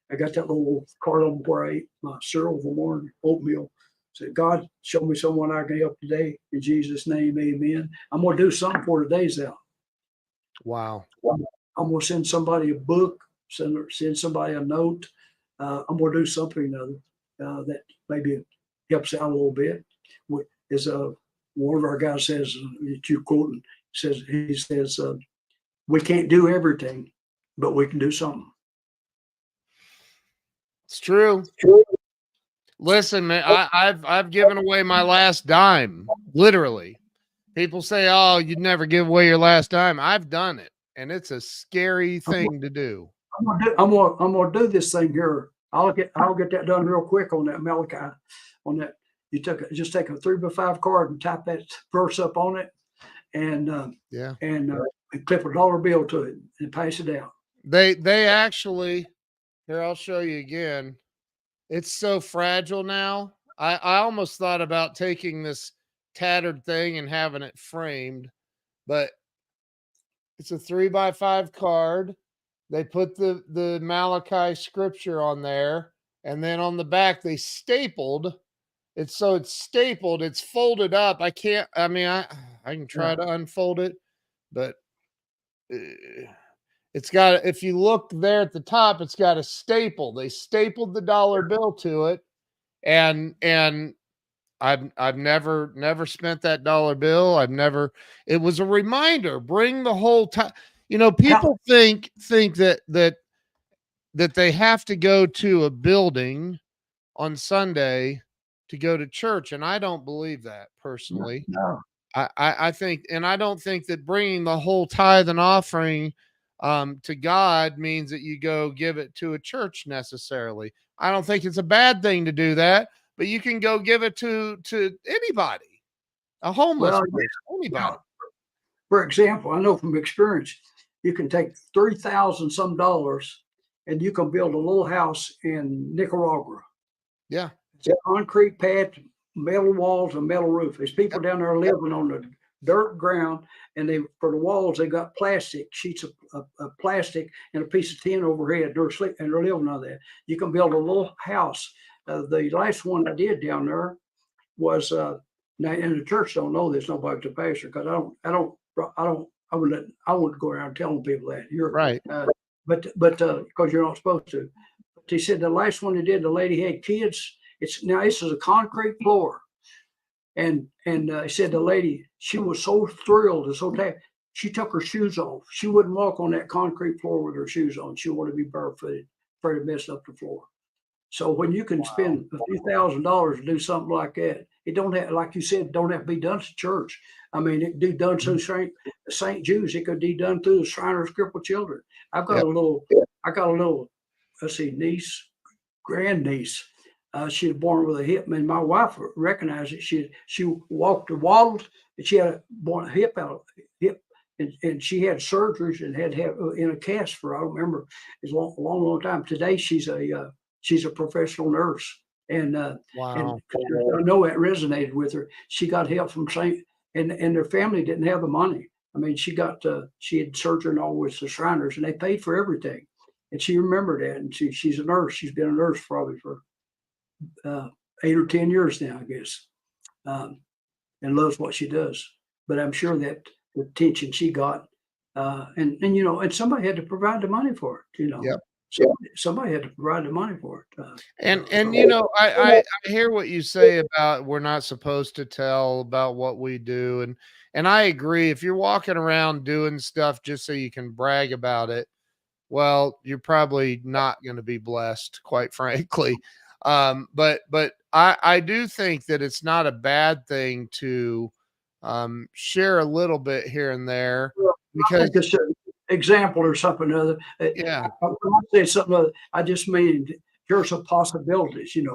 [SPEAKER 2] I got that little card where I ate my cereal in the morning, oatmeal. Said, God, show me someone I can help today. In Jesus' name, amen. I'm going to do something for today's out.
[SPEAKER 1] Wow.
[SPEAKER 2] I'm going to send somebody a book, send somebody a note. I'm going to do something that maybe helps out a little bit. As one of our guys says, you quoting, he says, we can't do everything, but we can do something.
[SPEAKER 1] It's true. Listen, man, I've given away my last dime, literally. People say, "Oh, you'd never give away your last dime." I've done it, and it's a scary thing to do.
[SPEAKER 2] I'm gonna do this thing here. I'll get that done real quick on that Malachi. On that, just take a 3x5 card and type that verse up on it, and and clip a dollar bill to it and pass it out.
[SPEAKER 1] They actually, here, I'll show you again. It's so fragile now. I almost thought about taking this tattered thing and having it framed, but it's a 3x5 card. They put the Malachi scripture on there, and then on the back they stapled. It's stapled. It's folded up. I can't. I mean, I can try to unfold it, but it's got. If you look there at the top, it's got a staple. They stapled the dollar bill to it, and I've never spent that dollar bill. It was a reminder. Bring the whole time. You know, people think that they have to go to a building on Sunday to go to church, and I don't believe that personally.
[SPEAKER 2] No.
[SPEAKER 1] I think, and I don't think that bringing the whole tithe and offering to God means that you go give it to a church necessarily. I don't think it's a bad thing to do that, but you can go give it to anybody, a homeless person, anybody.
[SPEAKER 2] For example, I know from experience, you can take $3,000 some dollars and you can build a little house in Nicaragua.
[SPEAKER 1] Yeah.
[SPEAKER 2] It's a concrete pad, metal walls, and metal roof. There's people down there living on the dirt ground, and for the walls they got plastic sheets of plastic and a piece of tin overhead. They're living on that. You can build a little house. The last one I did down there was now, and the church don't know this. Nobody's a pastor because I wouldn't go around telling people that. You're
[SPEAKER 1] right.
[SPEAKER 2] But because you're not supposed to. But they said the last one they did, the lady had kids. This is a concrete floor, and said the lady, she was so thrilled and so happy. She took her shoes off. She wouldn't walk on that concrete floor with her shoes on. She wanted to be barefooted, afraid to mess up the floor. So when you can spend a few $1,000s to do something like that, it don't have, like you said, don't have to be done to church. I mean, it could be done through St. Jude's. It could be done through the Shriners Crippled Children. I got a little, let's see, grandniece. She was born with a hip, and my wife recognized it. She walked and waddled, and she had a hip out, and she had surgeries and had to have in a cast for, I don't remember, it's a long time. Today she's a professional nurse, and
[SPEAKER 1] wow.
[SPEAKER 2] And I know that resonated with her. She got help from and their family didn't have the money. I mean, she had surgery and all with the Shriners, and they paid for everything. And she remembered that, and she's a nurse. She's been a nurse probably for 8 or 10 years now, I guess, and loves what she does. But I'm sure that the attention she got, and and somebody had to provide the money for it.
[SPEAKER 1] Yep.
[SPEAKER 2] So somebody had to provide the money for it.
[SPEAKER 1] And I hear what you say about we're not supposed to tell about what we do, and I agree. If you're walking around doing stuff just so you can brag about it, well, you're probably not going to be blessed, quite frankly. But I do think that it's not a bad thing to share a little bit here and there, because
[SPEAKER 2] it's an example or something other.
[SPEAKER 1] Yeah.
[SPEAKER 2] When I say something other, I just mean here's some possibilities. Can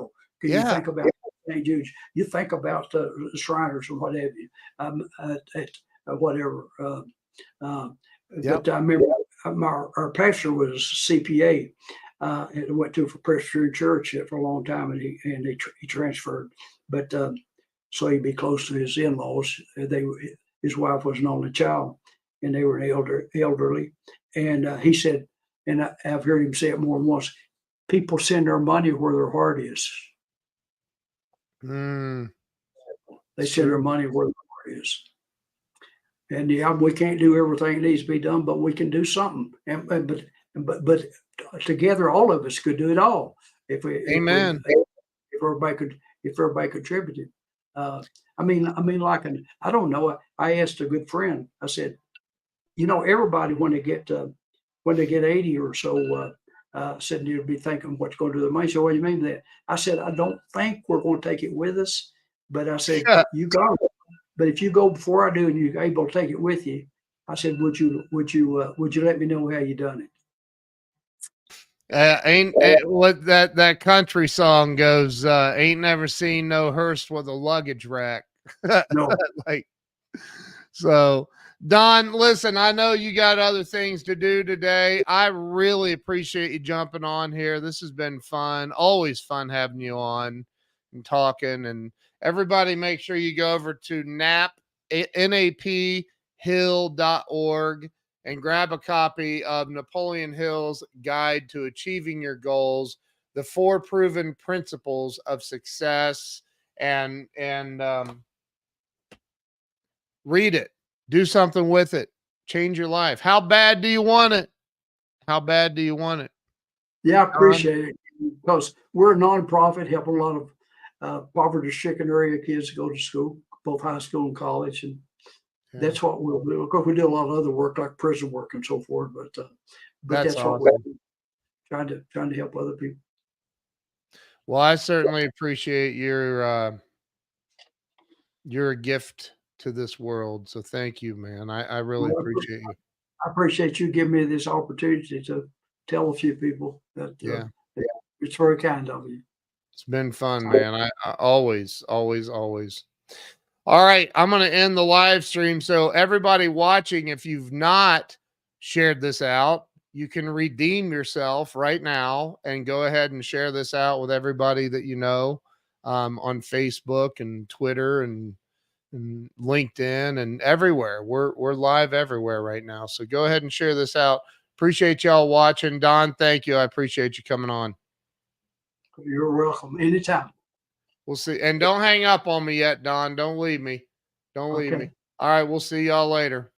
[SPEAKER 2] you think about St. Jude's? You think about the Shriners or what have you, whatever. But I remember our pastor was CPA. And went to for Presbyterian Church for a long time, and he transferred. But so he'd be close to his in-laws. His wife was an only child, and they were elderly. And he said, and I've heard him say it more than once: people send their money where their heart is. They send their money where their heart is. And we can't do everything that needs to be done, but we can do something. But together, all of us could do it all if
[SPEAKER 1] Amen.
[SPEAKER 2] If everybody contributed. I mean, I don't know. I asked a good friend. I said, everybody when they get 80 or so, said you'd be thinking what's going to do with the money. So what do you mean by that? I said, I don't think we're going to take it with us, but I said you got it. But if you go before I do and you're able to take it with you, I said, would you let me know how you done it?
[SPEAKER 1] Ain't what that country song goes, ain't never seen no hearse with a luggage rack.
[SPEAKER 2] No.
[SPEAKER 1] So Don, listen, I know you got other things to do today. I really appreciate you jumping on here. This has been fun. Always fun having you on and talking. And everybody, make sure you go over to naphill.org and grab a copy of Napoleon Hill's Guide to Achieving Your Goals, the 4 proven principles of success, and read it. Do something with it. Change your life. How bad do you want it? How bad do you want it?
[SPEAKER 2] Yeah, I appreciate it because we're a nonprofit, help a lot of poverty-stricken area kids to go to school, both high school and college, and that's what we'll do. Of course, we do a lot of other work like prison work and so forth, but that's what we're trying to help other people.
[SPEAKER 1] Well, I certainly appreciate you're a gift to this world. So thank you, man. I really appreciate you.
[SPEAKER 2] I appreciate you giving me this opportunity to tell a few people that it's very kind of you.
[SPEAKER 1] It's been fun, man. I always. All right, I'm going to end the live stream. So everybody watching, if you've not shared this out, you can redeem yourself right now and go ahead and share this out with everybody that you know on Facebook and Twitter and LinkedIn and everywhere. We're live everywhere right now. So go ahead and share this out. Appreciate y'all watching. Don, thank you. I appreciate you coming on.
[SPEAKER 2] You're welcome. Anytime.
[SPEAKER 1] We'll see. And don't hang up on me yet, Don. Don't leave me. Don't leave me. All right. We'll see y'all later.